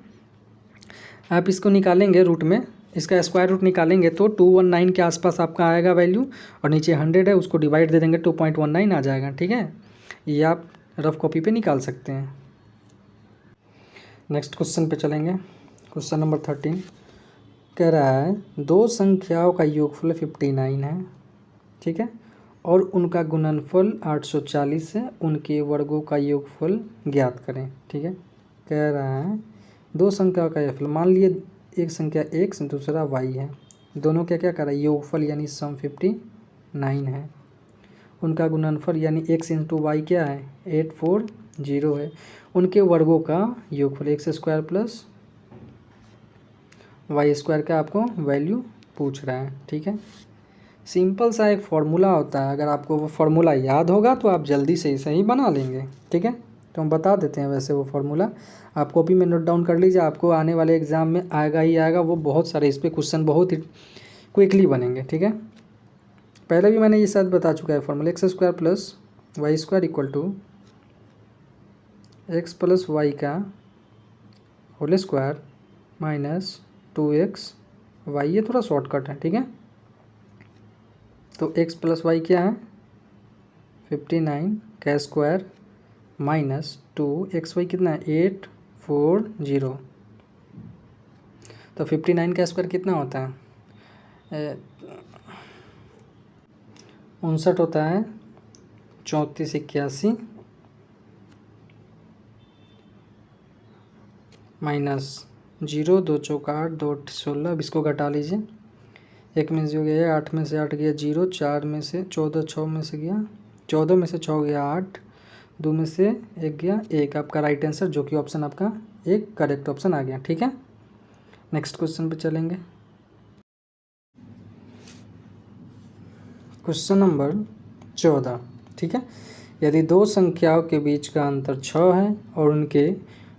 आप इसको निकालेंगे रूट में, इसका स्क्वायर रूट निकालेंगे तो 219 के आसपास आपका आएगा वैल्यू, और नीचे 100 है उसको डिवाइड दे देंगे 2.19 आ जाएगा, ठीक है। ये आप रफ कॉपी पे निकाल सकते हैं। नेक्स्ट क्वेश्चन पे चलेंगे। क्वेश्चन नंबर 13 कह रहा है दो संख्याओं का योगफल 59 है, ठीक है, और उनका गुणनफल 840 है, उनके वर्गों का योगफल ज्ञात करें, ठीक है। कह रहा है दो संख्याओं का योगफल, मान लिए एक संख्या x दूसरा y है, दोनों क्या क्या कर रहा है योगफल यानी सम 59 है, उनका गुणनफल यानी x इंटू वाई क्या है 840 है, उनके वर्गों का योगफल x² प्लस y² का आपको वैल्यू पूछ रहा है, ठीक है। सिंपल सा एक फार्मूला होता है, अगर आपको वो फार्मूला याद होगा तो आप जल्दी से इसे ही बना लेंगे, ठीक है। तो हम बता देते हैं वैसे वो फार्मूला, आप कॉपी में नोट डाउन कर लीजिए, आपको आने वाले एग्ज़ाम में आएगा ही आएगा, वो बहुत सारे इस पर क्वेश्चन बहुत ही क्विकली बनेंगे, ठीक है। पहले भी मैंने ये शायद बता चुका है formula, x² plus y² equal to x plus Y का होल स्क्वायर माइनस 2xy, ये थोड़ा शॉर्टकट है, ठीक है। तो x प्लस वाई क्या है 59 का स्क्वायर माइनस 2xy कितना है 840, तो 59 का स्क्वायर कितना होता है 59 होता है 3481 माइनस 0 2 चौका 8 2 16, अब इसको घटा लीजिए, 1 में से हो गया 8 में से 8 गया 0, 4 में से 14 6 में से गया 14 में से 6 गया 8, 2 में से 1 गया 1, आपका राइट आंसर जो कि ऑप्शन आपका एक करेक्ट ऑप्शन आ गया, ठीक है। नेक्स्ट क्वेश्चन पे चलेंगे। क्वेश्चन नंबर 14, ठीक है। यदि दो संख्याओं के बीच का अंतर 6 है और उनके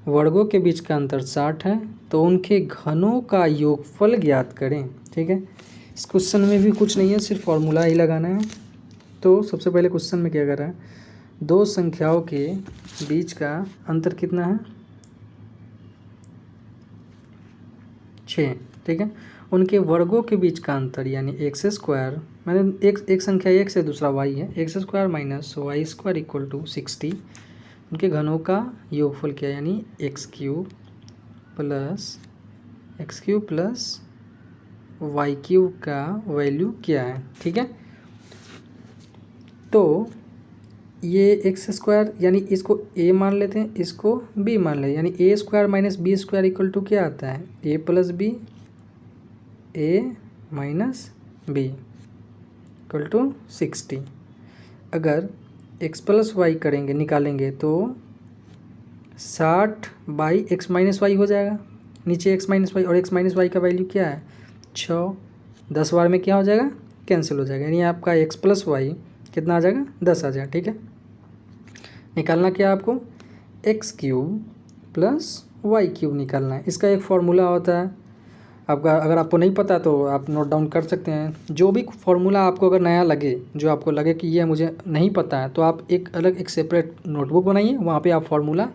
वर्गों के बीच का अंतर 60 है, तो उनके घनों का योगफल ज्ञात करें, ठीक है। इस क्वेश्चन में भी कुछ नहीं है, सिर्फ फॉर्मूला ही लगाना है। तो सबसे पहले क्वेश्चन में क्या कर रहा है, दो संख्याओं के बीच का अंतर कितना है 6, ठीक है। उनके वर्गों के बीच का अंतर यानी x², मैंने एक संख्या x है दूसरा y है, x² minus y² equal to 60, उनके घनों का योगफल क्या यानी x³ प्लस y³ का वैल्यू क्या है, ठीक है। तो ये x² यानी इसको a मान लेते हैं, इसको b मान लेते हैं, यानी a² minus b² equal to क्या आता है a plus b, a minus b equal to 60। अगर x प्लस वाई करेंगे निकालेंगे तो 60 बाई x माइनस वाई हो जाएगा, नीचे x माइनस वाई, और x माइनस वाई का वैल्यू क्या है 6, 10 बार में क्या हो जाएगा कैंसिल हो जाएगा, यानी आपका x प्लस वाई कितना आ जाएगा 10 आ जाएगा, ठीक है। निकालना क्या आपको x³ प्लस y³ निकालना है। इसका एक फार्मूला होता है आपका अगर आपको नहीं पता तो आप नोट डाउन कर सकते हैं। जो भी फार्मूला आपको अगर नया लगे, जो आपको लगे कि ये मुझे नहीं पता है, तो आप एक अलग एक सेपरेट नोटबुक बनाइए, वहाँ पे आप फार्मूला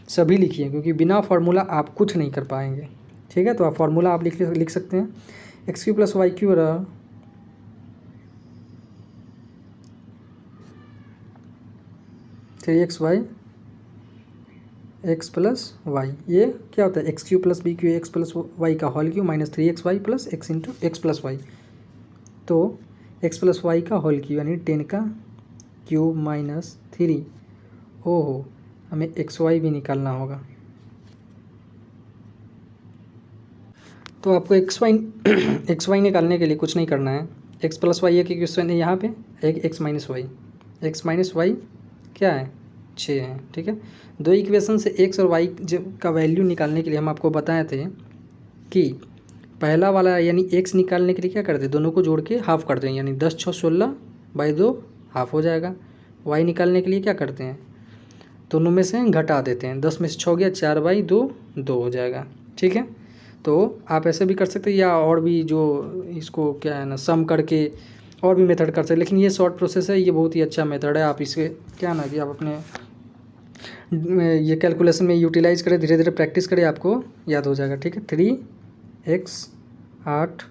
सभी लिखिए, क्योंकि बिना फार्मूला आप कुछ नहीं कर पाएंगे। ठीक है, तो आप फार्मूला आप लिख सकते हैं X cube plus Y cube रहा 3xy एक्स प्लस वाई। ये क्या होता है, X cube plus B cube X plus Y का whole cube minus 3xy plus X into x plus Y. तो एक्स प्लस वाई का होल क्यू यानी 10 का क्यूब माइनस 3। ओहो, हमें एक्स वाई भी निकालना होगा। तो आपको एक्स वाई निकालने के लिए कुछ नहीं करना है। एक्स प्लस वाई एक क्वेश्चन है यहाँ पे, एक एक्स माइनस वाई क्या है 6 है। ठीक है, दो इक्वेशन से एक्स और वाई का वैल्यू निकालने के लिए हम आपको बताए थे कि पहला वाला यानी एक्स निकालने के लिए क्या करते हैं, दोनों को जोड़ के हाफ कर दें, यानी 10 6 16 बाई 2 हाफ हो जाएगा। वाई निकालने के लिए क्या करते हैं, दोनों में से घटा देते हैं, 10 में से 6 गया 4 बाई 2 2 हो जाएगा। ठीक है, तो आप ऐसे भी कर सकते हैं, या और भी जो इसको क्या है ना सम करके और भी मेथड कर सकते हैं, लेकिन ये शॉर्ट प्रोसेस है, ये बहुत ही अच्छा मेथड है। आप इसके क्या ना कि आप अपने ये कैलकुलेशन में यूटिलाइज करें, धीरे धीरे प्रैक्टिस करें, आपको याद हो जाएगा। ठीक है, 3x 8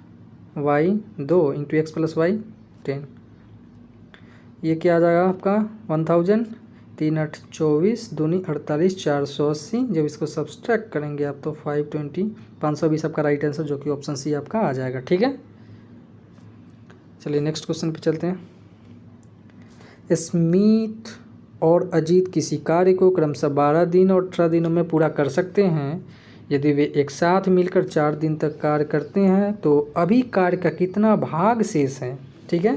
y 2 into x plus y 10, ये क्या आ जाएगा आपका 1000, 3 8 24 दूनी 48 480। जब इसको सब्सट्रैक्ट करेंगे आप तो 520 520 आपका राइट आंसर, जो कि ऑप्शन सी आपका आ जाएगा। ठीक है, चलिए नेक्स्ट क्वेश्चन पे चलते हैं। स्मिथ और अजीत किसी कार्य को क्रमशः 12 दिन और 18 दिनों में पूरा कर सकते हैं। यदि वे एक साथ मिलकर 4 दिन तक कार्य करते हैं तो अभी कार्य का कितना भाग शेष है। ठीक है,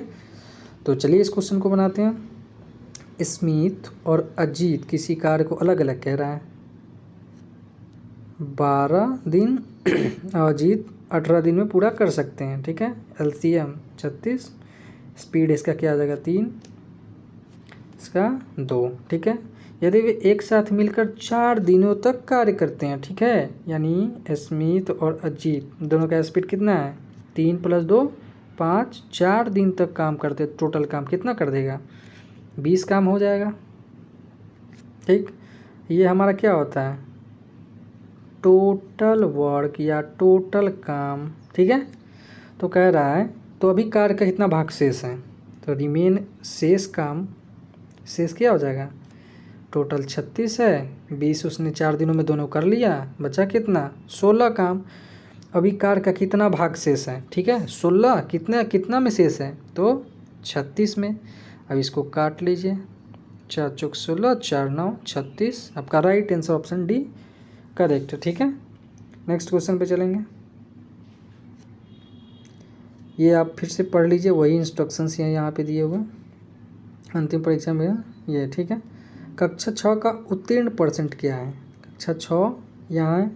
तो चलिए इस क्वेश्चन को बनाते हैं। स्मिथ और अजीत किसी कार्य को अलग अलग कह रहा है, 12 दिन अजीत 18 दिन में पूरा कर सकते हैं। ठीक है, एलसीएम 36, स्पीड इसका क्या आ जाएगा 3, इसका 2। ठीक है, यदि वे एक साथ मिलकर 4 दिनों तक कार्य करते हैं, ठीक है, यानी स्मिथ और अजीत दोनों का स्पीड कितना है 3 + 2 5, 4 दिन तक काम करते, टोटल काम कितना कर देगा 20 काम हो जाएगा। ठीक, ये हमारा क्या होता है टोटल वर्क या टोटल काम। ठीक है, तो कह रहा है तो अभी कार्य का कितना भाग शेष है, तो रिमेन शेष काम, शेष क्या हो जाएगा टोटल 36 है, 20 उसने 4 दिनों में दोनों कर लिया, बचा कितना 16 काम। अभी कार्य का कितना भाग शेष है, ठीक है 16, कितना में शेष है तो 36 में। अब इसको काट लीजिए, 4 चौक 16 4 9 36, आपका right answer option D correct. ठीक है, नेक्स्ट क्वेश्चन पे चलेंगे। ये आप फिर से पढ़ लीजिए, वही इंस्ट्रक्शंस यहाँ पे दिए हुए अंतिम परीक्षा में ये। ठीक है, कक्षा 6 का उत्तीर्ण % क्या है, कक्षा 6 यहाँ है,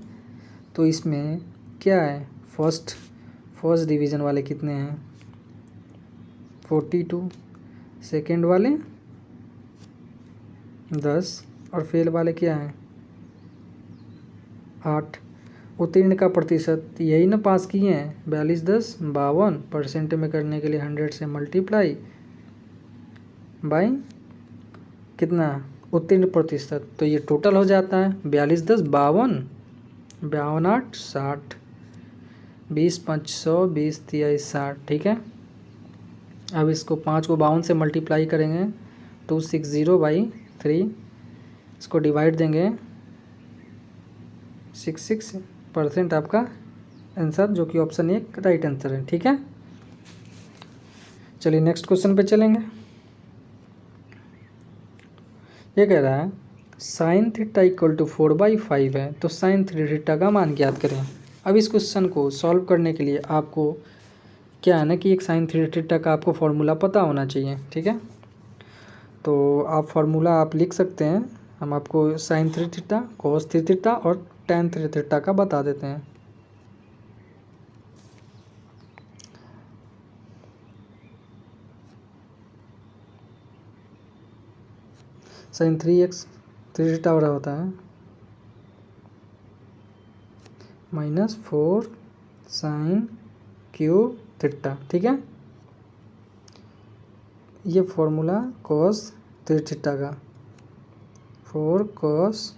तो इसमें क्या है फर्स्ट डिवीज़न वाले कितने हैं 42, सेकेंड वाले 10 और फेल वाले क्या हैं 8। उत्तीर्ण का प्रतिशत यही ना पास किए हैं 42 10 52% में करने के लिए 100 से मल्टीप्लाई बाई कितना उत्तीर्ण प्रतिशत, तो ये टोटल हो जाता है 42 10 52 52 8 60, 20 5 100 20 23 60। ठीक है, अब इसको 5 को 52 से मल्टीप्लाई करेंगे 260/3, इसको डिवाइड देंगे 66% आपका आंसर, जो कि ऑप्शन 1 राइट आंसर है। ठीक है, चलिए नेक्स्ट क्वेश्चन पे चलेंगे। ये कह रहा है sin थीटा = 4/5 है, तो sin थीटा का मान ज्ञात करें। अब इस क्वेश्चन को सॉल्व करने के लिए आपको क्या है ना कि एक sin थीटा का आपको फार्मूला पता होना चाहिए। ठीक है, तो आप फार्मूला आप लिख सकते हैं, हम आपको sin थीटा cos थीटा और tan थीटा का बता देते हैं। sin 3x थीटा होता है -4 साइन क्यूब थीटा, ठीक है। ये फॉर्मूला कॉस 3 थीटा का, 4 cos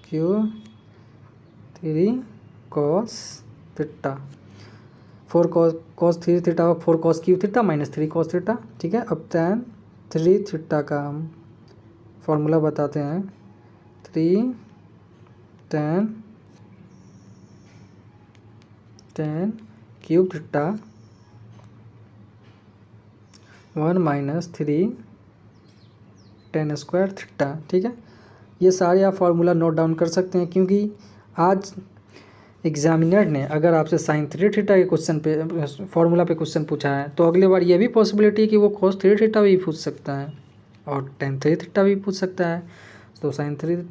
cube 3 cos theta, 4 cos 3 theta, 4 cos cube theta minus 3 cos theta, ठीक है। अब tan 3 थीटा का हम फॉर्मूला बताते हैं, 3 tan cube theta 1 minus 3 tan square theta, ठीक है। ये सारे आप फार्मूला नोट डाउन कर सकते हैं, क्योंकि आज एग्जामिनर ने अगर आपसे साइन 3 थीटा के क्वेश्चन पे फार्मूला पे क्वेश्चन पूछा है, तो अगली बार ये भी पॉसिबिलिटी है कि वो cos 3 थीटा भी पूछ सकता है और tan 3 थीटा भी पूछ सकता है। तो sine 3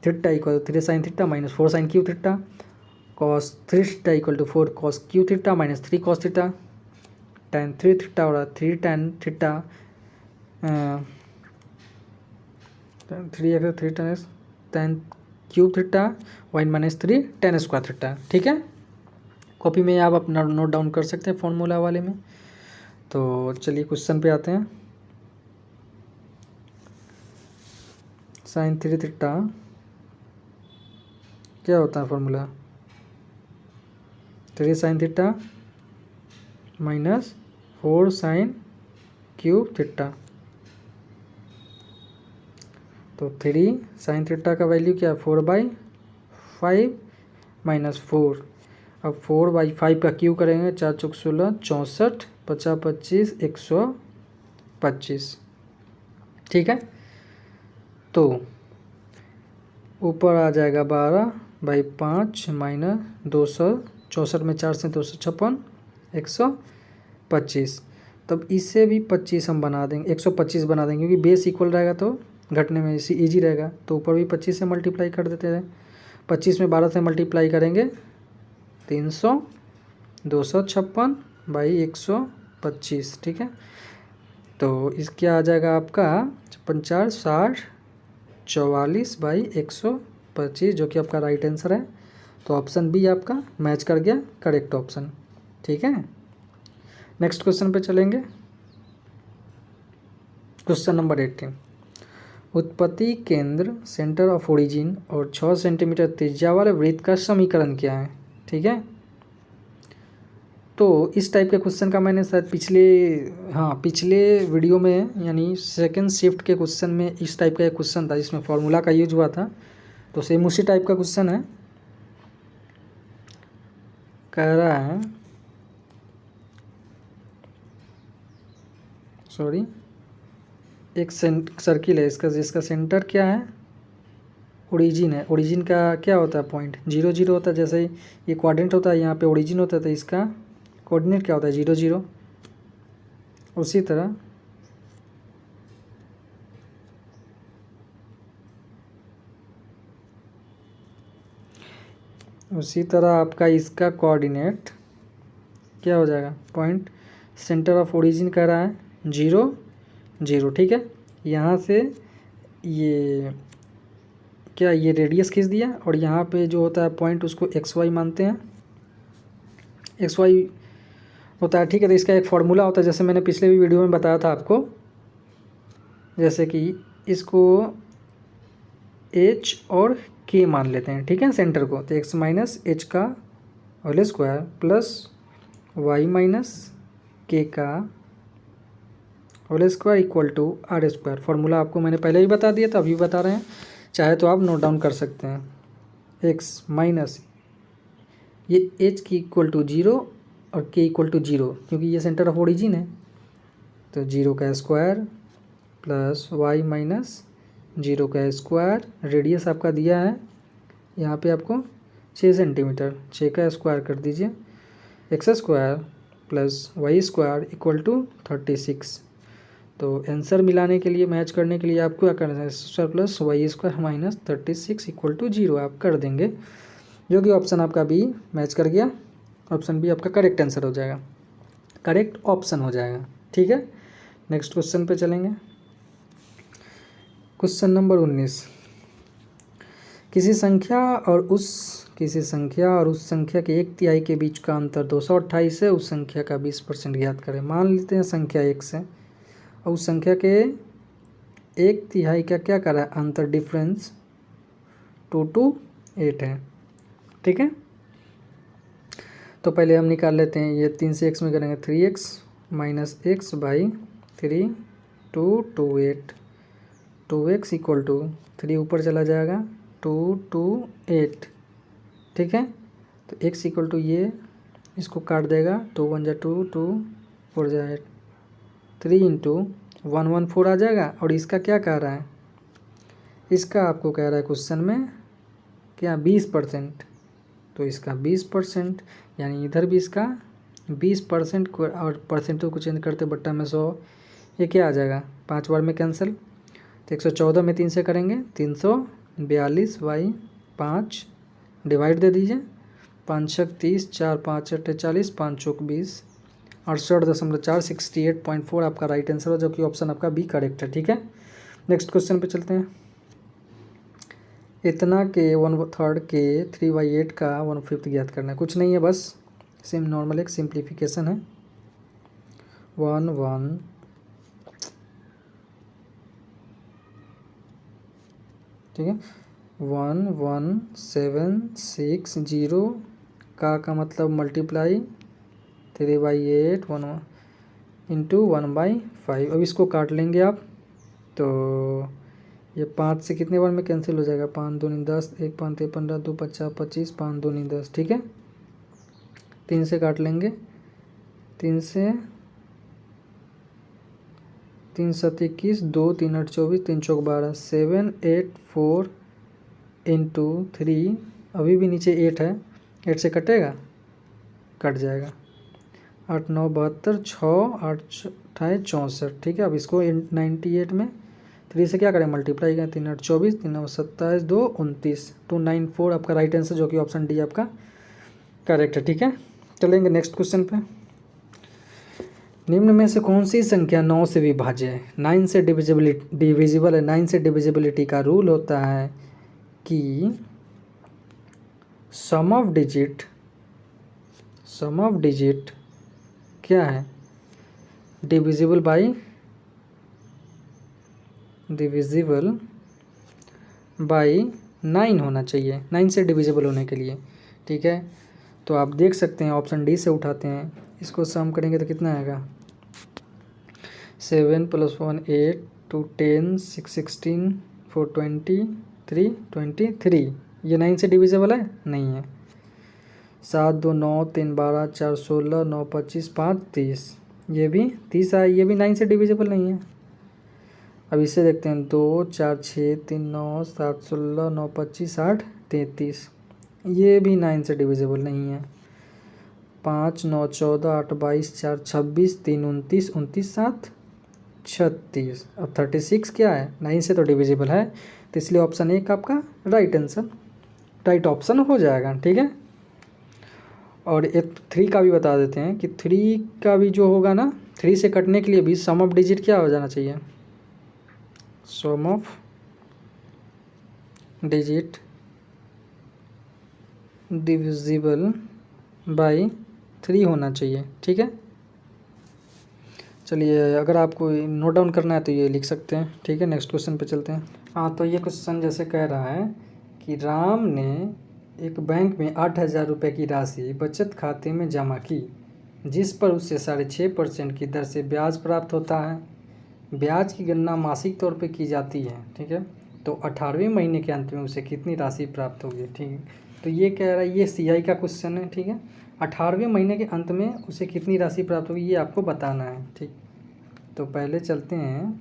theta equal 3 sine theta minus 4 sine cube theta, cos 3 theta equal to 4 cos cube theta minus 3 cos theta, tan 3 theta और 3 tan theta 3 tan cube theta 1 minus 3 tan square theta, ठीक है। Copy में आप अपना note down कर सकते हैं formula वाले में। तो चलिए क्वेश्चन पे आते हैं। साइन 3 थीटा क्या होता है formula, 3 sine theta minus 4 sine cube theta. तो 3 साइन थीटा का वैल्यू क्या है, 4/5 माइनस 4। अब 4/5 का क्यू करेंगे, 4 चौक 16, 64, 50 25 125, ठीक है। तो ऊपर आ जाएगा 12/5 माइनस 264 में 4 से 256 125। तब इससे भी 25 हम बना देंगे, 125 बना देंगे, क्योंकि बेस इक्वल रहेगा तो घटने में इसी ईजी रहेगा। तो ऊपर भी 25 से मल्टीप्लाई कर देते हैं, 25 में 12 से मल्टीप्लाई करेंगे 300, 256/125, ठीक है। तो इसके आ जाएगा आपका 55 60 44/125, जो कि आपका राइट आंसर है। तो ऑप्शन बी आपका मैच कर गया, करेक्ट ऑप्शन, ठीक है। नेक्स्ट क्वेश्चन पे चलेंगे। क्वेश्चन नंबर 18, उत्पत्ति केंद्र सेंटर ऑफ ओरिजिन और 6 सेंटीमीटर त्रिज्या वाले वृत्त का समीकरण क्या है, ठीक है। तो इस टाइप के क्वेश्चन का मैंने शायद पिछले वीडियो में, यानी सेकंड शिफ्ट के क्वेश्चन में इस टाइप का एक क्वेश्चन था जिसमें फार्मूला का यूज हुआ था। तो सेम उसी टाइप का क्वेश्चन है। कह रहा है, सॉरी, एक सर्किल है इसका, जिसका सेंटर क्या है, ओरिजिन है। ओरिजिन का क्या होता है, पॉइंट 0 0 होता है। जैसे ये कोऑर्डिनेट होता है, यहाँ पे ओरिजिन होता है, तो इसका कोऑर्डिनेट क्या होता है, 0 0। उसी तरह आपका इसका कोऑर्डिनेट क्या हो जाएगा, पॉइंट सेंटर ऑफ ओरिजिन कह रहा है 0 0, ठीक है। यहाँ से ये क्या, ये रेडियस खींच दिया, और यहाँ पे जो होता है पॉइंट, उसको XY मानते हैं, XY होता है, ठीक है। तो इसका एक फार्मूला होता है, जैसे मैंने पिछले भी वीडियो में बताया था आपको, जैसे कि इसको H और K मान लेते हैं, ठीक है, सेंटर को। तो x माइनस एच का whole square plus y minus k का whole square equal to r square. Formula आपको मैंने पहले ही बता दिया था, अभी बता रहे हैं, चाहे तो आप नोट डाउन कर सकते हैं। x माइनस ये h की इक्वल टू 0 और k इक्वल टू 0, क्योंकि ये सेंटर ऑफ ओरिजिन है। तो 0 का स्क्वायर प्लस y माइनस 0 का स्क्वायर, रेडियस आपका दिया है यहाँ पे आपको 6 सेंटीमीटर, 6 का स्क्वायर कर दीजिए, x square plus y square equal to 36। तो आंसर मिलाने के लिए, मैच करने के लिए आपको क्या करना है, x square plus y square minus 36 equal to 0 आप कर देंगे, जो कि ऑप्शन आपका बी मैच कर गया। ऑप्शन बी आपका करेक्ट आंसर हो जाएगा, करेक्ट ऑप्शन हो जाएगा, ठीक है। नेक्स्ट क्वेश्चन पे चलेंगे। क्वेश्चन नंबर 19, किसी संख्या और उस किसी संख्या और उस संख्या के 1/3 के बीच का अंतर 228 है, उस संख्या का 20% ज्ञात करें। मान लेते हैं संख्या 1 से और उस संख्या के 1/3 का क्या करा है अंतर, डिफरेंस 2 to 8 है। ठीक है, तो पहले हम निकाल लेते हैं, ये 3 से x में करेंगे 3x minus x by 3 2 2 8 2x equal to 3 ऊपर चला जाएगा 2 2 8। ठीक है, तो x इक्वल टू ये इसको काट देगा 2 1 जा 2 2 4 जा 8 3 इंटू 1 1 4 आ जाएगा। और इसका क्या कह रहा है, इसका आपको कह रहा है क्वेश्चन में क्या 20%, तो इसका 20%, यानी इधर भी इसका 20% को, और परसेंटेज को चेंज करते बट्टा में 100, ये क्या आ जाएगा 5 बार में कैंसिल, तो 114 में 3 से करेंगे 342 बाई 5 डिवाइड दे दीजिए, 5 छक 30 4 5 8 40 5 चौक 20 68.4 68.4 आपका राइट आंसर है, जो कि ऑप्शन आपका बी करेक्ट है। ठीक है, नेक्स्ट क्वेश्चन पे चलते हैं। इतना के 1/3 के 3/8 का 1/5 ज्ञात करना है। कुछ नहीं है, बस सिम नॉर्मल एक सिंप्लीफिकेशन है। 1 1 ठीक है 1 1 7 6 0 का मतलब मल्टीप्लाई 3/8 1 इंटू 1/5। अब इसको काट लेंगे आप, तो ये 5 से कितने बार में कैंसिल हो जाएगा, 5 2 10 1 5 3 15 2 50 25 5 2 10। ठीक है, 3 से काट लेंगे, 3 से 3 7 21 2 3 8 24 3 चौक 12 7 8 4 इंटू 3, अभी भी नीचे 8 है, 8 से कटेगा, कट जाएगा 8 9 72 6 8 28 64। ठीक है, अब इसको 98 में 3 से क्या करें मल्टीप्लाई करें, 3 8 24 3 9 27 2 29 294 आपका राइट आंसर, जो कि ऑप्शन डी आपका करेक्ट है। ठीक है, चलेंगे नेक्स्ट क्वेश्चन पे। निम्न में से कौन सी संख्या 9 से विभाज्य है, 9 से डिविजिबल है। 9 से डिविजिबिलिटी का रूल होता है कि सम ऑफ डिजिट क्या है, डिविजिबल बाई 9 होना चाहिए 9 से डिविजिबल होने के लिए। ठीक है, तो आप देख सकते हैं ऑप्शन डी से उठाते हैं, इसको सम करेंगे तो कितना आएगा 7 + 1 8 2 10 6 16 4 23 23। ये 9 से डिविजिबल है नहीं है। 7 2 9 3 12 4 16 9 25 5 30, ये भी 30 है, ये भी 9 से डिविजिबल नहीं है। अब इसे देखते हैं 2 4 6 3 9 7 16 9 25 8 33, ये भी 9 से डिविजिबल नहीं है। 5 9 14 8 22 4 26 3 29 29 7 36। अब 36 क्या है, 9 से तो डिविजिबल है, तो इसलिए ऑप्शन एक आपका राइट ऑप्शन हो जाएगा। ठीक है, और एक 3 का भी बता देते हैं कि 3 का भी जो होगा ना, 3 से कटने के लिए भी सम ऑफ डिजिट क्या हो जाना चाहिए, सम ऑफ डिजिट डिविजिबल बाई 3 होना चाहिए। ठीक है, चलिए अगर आपको नोट डाउन करना है तो ये लिख सकते हैं। ठीक है, नेक्स्ट क्वेश्चन पे चलते हैं। हाँ, तो ये क्वेश्चन जैसे कह रहा है कि राम ने एक बैंक में 8,000 रुपये की राशि बचत खाते में जमा की, जिस पर उससे 6.5% की दर से ब्याज प्राप्त होता है। ब्याज की गणना मासिक तौर पे की जाती है। ठीक है, तो 18वें महीने के अंत में उसे कितनी राशि प्राप्त होगी। ठीक है, तो ये कह रहा है, ये CI का क्वेश्चन है। ठीक है, 18वें महीने के अंत में उसे कितनी राशि प्राप्त होगी, ये आपको बताना है। ठीक, तो पहले चलते हैं,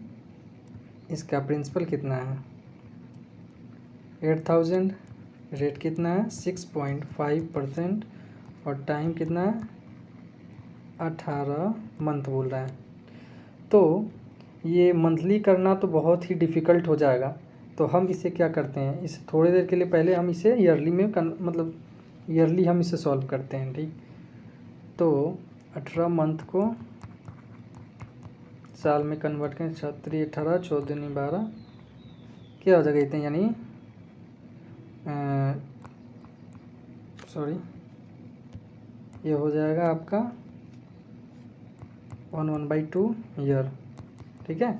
इसका प्रिंसिपल कितना है 8,000, रेट कितना है 6.5% और टाइम कितना है 18 मंथ बोल रहा है। तो ये मंथली करना तो बहुत ही डिफ़िकल्ट हो जाएगा, तो हम इसे क्या करते हैं, इसे थोड़ी देर के लिए पहले हम इसे ईयरली में मतलब ईयरली हम इसे सॉल्व करते हैं। ठीक, तो 18 मंथ को साल में कन्वर्ट करें, 7 18 14 12 क्या हो जाएगा इतने, यानी सॉरी, ये हो जाएगा आपका 1/2 ईयर, ठीक है।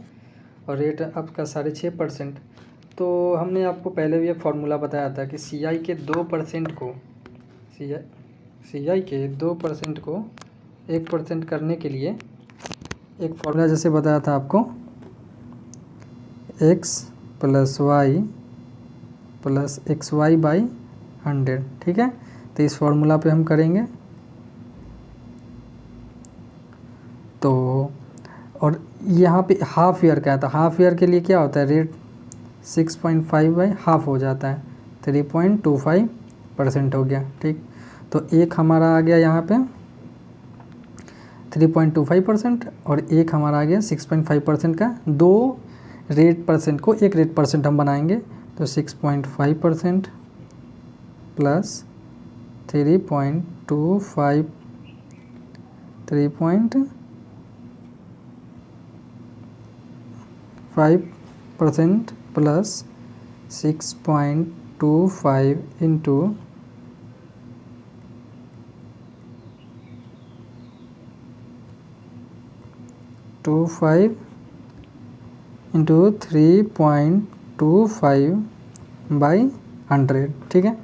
और रेट आपका 6.5%। तो हमने आपको पहले भी एक फार्मूला बताया था कि सी आई के 2% को सी आई के 2% को 1% करने के लिए एक फार्मूला जैसे बताया था आपको, x + y + xy/100, ठीक है। तो इस फार्मूला पे हम करेंगे। तो और यहाँ पे हाफ ईयर का है, तो हाफ ईयर के लिए क्या होता है, रेट 6.5/2 हो जाता है, 3.25% हो गया, ठीक। तो एक हमारा आ गया यहाँ पे 3.25% और एक हमारा आ गया 6.5% का। दो रेट परसेंट को एक रेट परसेंट हम बनाएंगे, तो 6.5% प्लस 3.25 3.5% प्लस 6.25 इंटू 3.25/100, ठीक है।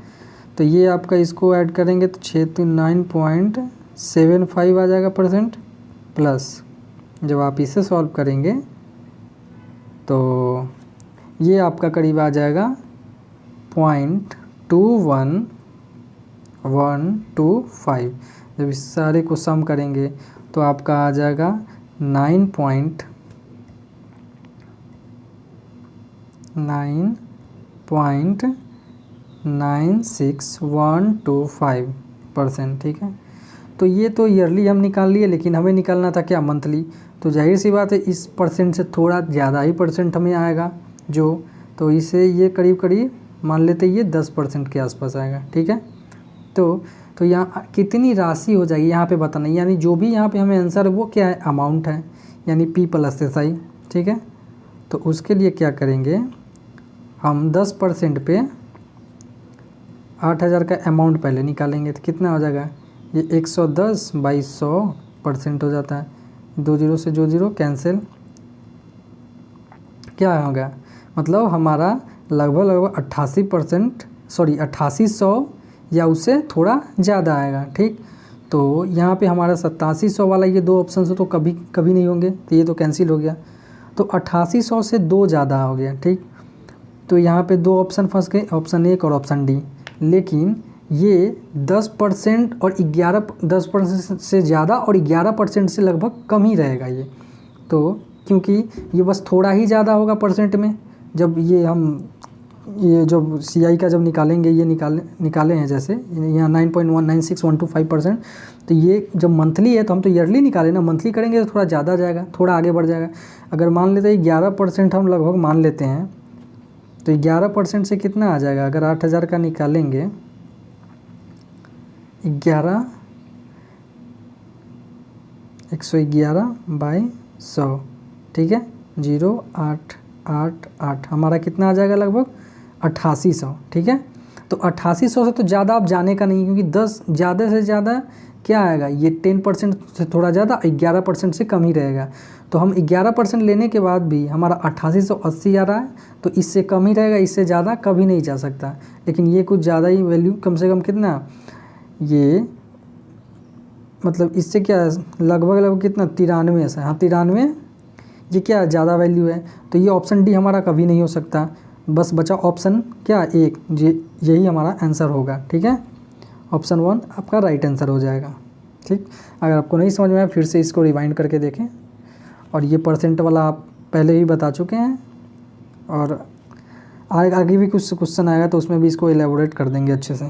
तो ये आपका इसको ऐड करेंगे तो 9.75 आ जाएगा परसेंट, प्लस जब आप इसे सॉल्व करेंगे तो ये आपका करीब आ जाएगा 0.21125। जब इस सारे को सम करेंगे तो आपका आ जाएगा 9.96125%, ठीक है। तो ये तो ईयरली हम निकाल लिए, लेकिन हमें निकालना था क्या, मंथली। तो जाहिर सी बात है इस परसेंट से थोड़ा ज़्यादा ही परसेंट हमें आएगा जो, तो इसे ये करीब करीब मान लेते ये 10% के आसपास आएगा, ठीक है। तो यहाँ कितनी राशि हो जाएगी यहाँ पे बताना, यानी जो भी यहाँ पे हमें आंसर है वो क्या है, अमाउंट है, यानी P + SI, ठीक है। तो उसके लिए क्या करेंगे, हम 10% पे 8,000 का अमाउंट पहले निकालेंगे, तो कितना हो जाएगा, ये 110/100% हो जाता है। 2 0 से 2 0 कैंसिल, क्या होगा, मतलब हमारा लगभग 8800 या उससे थोड़ा ज़्यादा आएगा, ठीक। तो यहाँ पे हमारा 8700 वाला ये दो ऑप्शन से तो कभी कभी नहीं होंगे, तो ये तो कैंसिल हो गया। तो 8800 से 2 ज़्यादा हो गया, ठीक। तो यहाँ पे 2 ऑप्शन फंस गए, ऑप्शन 1 और ऑप्शन डी। लेकिन ये 10% और 10% से ज़्यादा और 11% से लगभग कम ही रहेगा ये। तो क्योंकि ये बस थोड़ा ही ज़्यादा होगा परसेंट में, जब ये जब CI का जब निकालेंगे, ये निकाले हैं जैसे यहाँ 9.196125%। तो ये जब मंथली है तो हम तो ईयरली निकाले ना, मंथली करेंगे तो थोड़ा ज़्यादा जाएगा, थोड़ा आगे बढ़ जाएगा। अगर मान लेते हैं 11% हम लगभग मान लेते हैं, तो 11% से कितना आ जाएगा, अगर 8,000 का निकालेंगे, 111/100, ठीक है, 0.888 हमारा कितना आ जाएगा, लगभग 8800, ठीक है। तो 8800 से तो ज़्यादा आप जाने का नहीं, क्योंकि 10 ज़्यादा से ज़्यादा क्या आएगा, ये 10% से थोड़ा ज़्यादा, 11% से कम ही रहेगा। तो हम 11% लेने के बाद भी हमारा 8880 आ रहा है, तो इससे कम ही रहेगा, इससे ज़्यादा कभी नहीं जा सकता। लेकिन ये कुछ ज़्यादा ही वैल्यू, कम से कम कितना, ये मतलब इससे क्या लगभग कितना 93 से, हाँ 93, ये क्या ज़्यादा वैल्यू है। तो ये ऑप्शन डी हमारा कभी नहीं हो सकता, बस बचा ऑप्शन क्या, 1, यही हमारा आंसर होगा, ठीक है। ऑप्शन 1 आपका राइट आंसर हो जाएगा, ठीक। अगर आपको नहीं समझ में आया फिर से इसको रिवाइंड करके देखें। और ये परसेंट वाला आप पहले ही बता चुके हैं, और आगे भी कुछ क्वेश्चन आएगा तो उसमें भी इसको एलेबोरेट कर देंगे अच्छे से।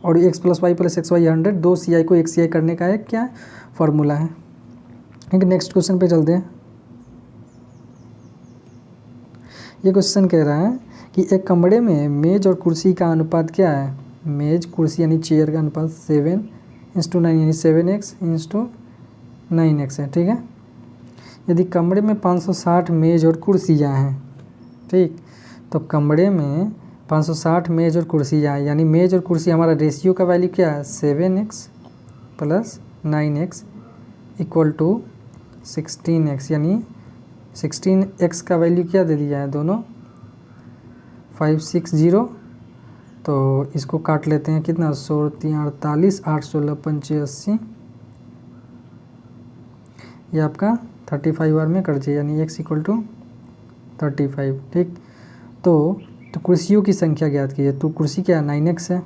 और x + y + xy/100 दो CI को 1 CI करने का एक क्या फार्मूला है, ठीक है। नेक्स्ट क्वेश्चन पे चलते हैं। ये क्वेश्चन कह रहा है कि एक कमरे में मेज और कुर्सी का अनुपात क्या है, मेज कुर्सी यानी चेयर का अनुपात 7:9 यानी 7x/9x है, ठीक है। यदि कमरे में 560 मेज और कुर्सियाँ हैं, ठीक, तो कमरे में 560 मेज और कुर्सियाँ, यानी मेज और कुर्सी हमारा रेशियो का वैल्यू क्या है 7x plus 9x equal to 16x, यानी 16x का वैल्यू क्या दे दिया है दोनों 560। तो इसको काट लेते हैं कितना 16 48 8 16 85, ये आपका 35 बार में कट जाए, यानी x इक्वल टू 35। ठीक, तो कुर्सियों की संख्या ज्ञात कीजिए। तो कुर्सी क्या 9x है,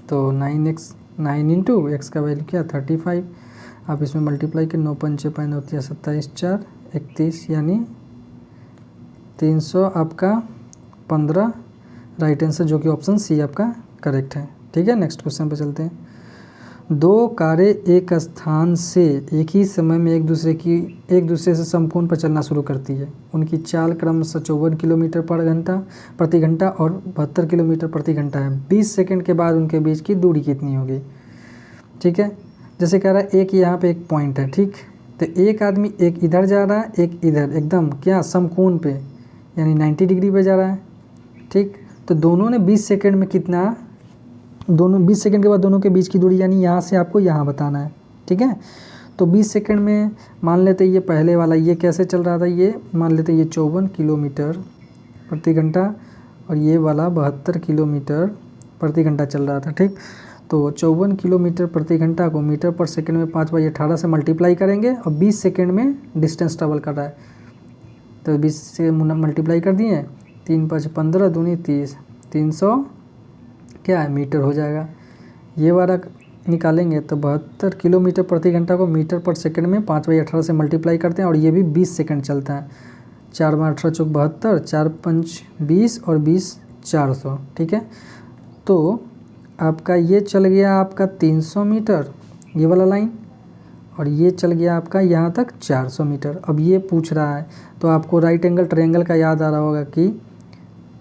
तो 9x 9 इंटू एक्स का वैल्यू क्या 35। आप इसमें मल्टीप्लाई के 9 पंचे 5 होती है 27 4 31, यानी 300 आपका 15 राइट आंसर, जो कि ऑप्शन सी आपका करेक्ट है। ठीक है, नेक्स्ट क्वेश्चन पे चलते हैं। दो कारें एक स्थान से एक ही समय में एक दूसरे से समकोण पर चलना शुरू करती है। उनकी चाल क्रमशः 54 किलोमीटर प्रति घंटा और 72 किलोमीटर प्रति घंटा है। 20 सेकंड के बाद उनके बीच की दूरी कितनी होगी। ठीक है, जैसे कह रहा है एक यहाँ पे एक पॉइंट है। ठीक, तो एक आदमी एक इधर जा रहा है, एक इधर, एकदम क्या समकोण पे, यानी 90 डिग्री पे जा रहा है। ठीक, तो दोनों ने 20 सेकंड में कितना, दोनों 20 सेकंड के बाद दोनों के बीच की दूरी, यानी यहाँ से आपको यहाँ बताना है। ठीक है, तो 20 सेकंड में मान लेते ये पहले वाला ये कैसे चल रहा था, ये मान लेते ये 54 किलोमीटर प्रति घंटा और ये वाला 72 किलोमीटर प्रति घंटा चल रहा था। ठीक, तो 54 किलोमीटर प्रति घंटा को मीटर पर सेकंड में 5/18 से मल्टीप्लाई करेंगे और 20 सेकंड में डिस्टेंस ट्रेवल कर रहा है, तो 20 से मल्टीप्लाई कर दिए, 3 5 15 दूनी 30, 300 क्या है मीटर हो जाएगा। ये वाला निकालेंगे तो 72 किलोमीटर प्रति घंटा को मीटर पर सेकंड में 5/18 से मल्टीप्लाई करते हैं और ये भी 20 सेकंड चलता है। 4 × 18 = 72, 4 × 5 = 20 और 20 400। ठीक है, तो आपका ये चल गया आपका 300 मीटर ये वाला लाइन, और ये चल गया आपका यहाँ तक 400 मीटर। अब ये पूछ रहा है, तो आपको राइट एंगल ट्रायंगल का याद आ रहा होगा कि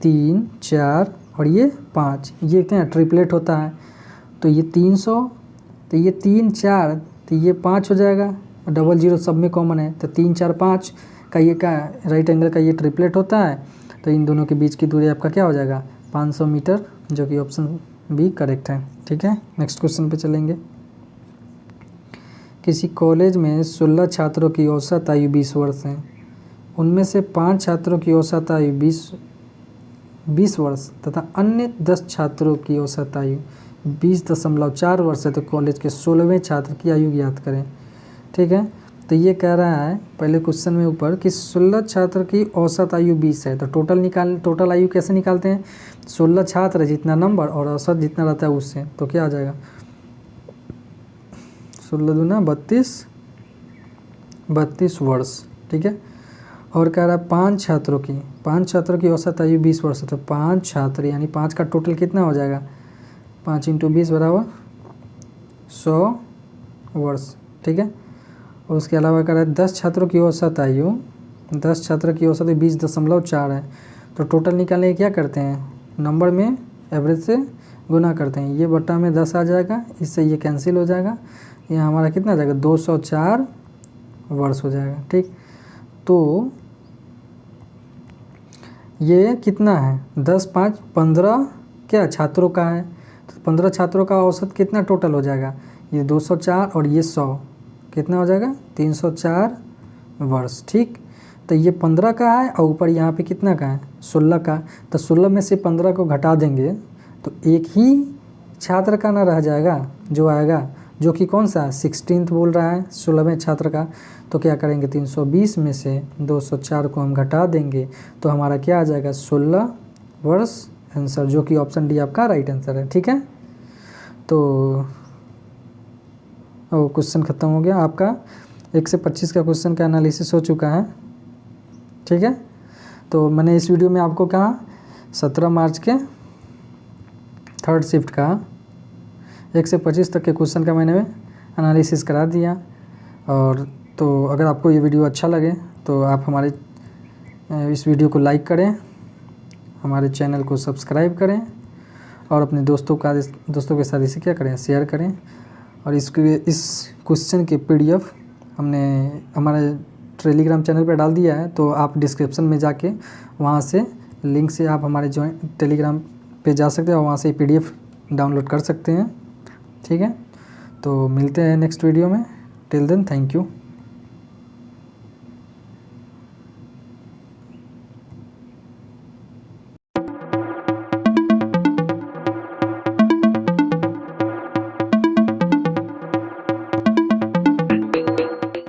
3 4 और ये 5, ये क्या ट्रिपलेट होता है। तो ये 300, तो ये 3 4, तो ये 5 हो जाएगा, डबल जीरो सब में कॉमन है, तो 3 4 5 का ये क्या राइट एंगल का ये ट्रिपलेट होता है। तो इन दोनों के बीच की दूरी आपका क्या हो जाएगा 500 मीटर, जो कि ऑप्शन बी करेक्ट है। ठीक है, नेक्स्ट क्वेश्चन पे चलेंगे। किसी कॉलेज में 16 छात्रों की औसत आयु 20 वर्ष है। उनमें से 5 छात्रों की औसत आयु 20 वर्ष तथा अन्य 10 छात्रों की औसत आयु 20.4 वर्ष है। तो कॉलेज के 16वें छात्र की आयु ज्ञात करें। ठीक है, तो ये कह रहा है पहले क्वेश्चन में ऊपर कि 16 छात्र की औसत आयु 20 है। तो टोटल आयु कैसे निकालते हैं, 16 छात्र जितना नंबर और औसत जितना रहता है उससे, तो क्या आ जाएगा 16 दूना 32 वर्ष। ठीक है, और कह रहा है 5 छात्रों की औसत आयु 20 वर्ष है। तो 5 छात्र यानी 5 का टोटल कितना हो जाएगा 5 × 20 = 100 वर्ष। ठीक है, और उसके अलावा कह रहा है 10 छात्रों की औसत आयु 20.4 है। तो टोटल निकालने क्या करते हैं, नंबर में एवरेज से गुना करते हैं, ये बट्टा में 10 आ जाएगा, इससे ये कैंसिल हो जाएगा, यहाँ हमारा कितना आ जाएगा 204 वर्ष हो जाएगा। ठीक, तो ये कितना है 10 5 15 क्या छात्रों का है, तो 15 छात्रों का औसत कितना टोटल हो जाएगा, ये 204 और ये 100 कितना हो जाएगा 304 वर्ष। ठीक, तो ये 15 का है और ऊपर यहाँ पे कितना का है 16 का, तो 16 में से 15 को घटा देंगे तो एक ही छात्र का ना रह जाएगा जो आएगा, जो कि कौन सा 16th बोल रहा है 16वें छात्र का। तो क्या करेंगे 320 में से 204 को हम घटा देंगे तो हमारा क्या आ जाएगा 16 वर्ष आंसर, जो कि ऑप्शन डी आपका राइट आंसर है। ठीक है, तो क्वेश्चन ख़त्म हो गया आपका। 1 से 25 का क्वेश्चन का एनालिसिस हो चुका है। ठीक है, तो मैंने इस वीडियो में आपको कहा 17 मार्च के 3rd शिफ्ट का 1 से 25 तक के क्वेश्चन का मैंने एनालिसिस करा दिया। और तो अगर आपको ये वीडियो अच्छा लगे तो आप हमारे इस वीडियो को लाइक करें, हमारे चैनल को सब्सक्राइब करें और अपने दोस्तों के साथ इसे क्या करें शेयर करें। और इस क्वेश्चन के PDF हमने हमारे टेलीग्राम चैनल पर डाल दिया है, तो आप डिस्क्रिप्शन में जाके वहाँ से लिंक से आप हमारे टेलीग्राम पे जा सकते हैं और वहाँ से PDF डाउनलोड कर सकते हैं। ठीक है, तो मिलते हैं नेक्स्ट वीडियो में। Till then thank you.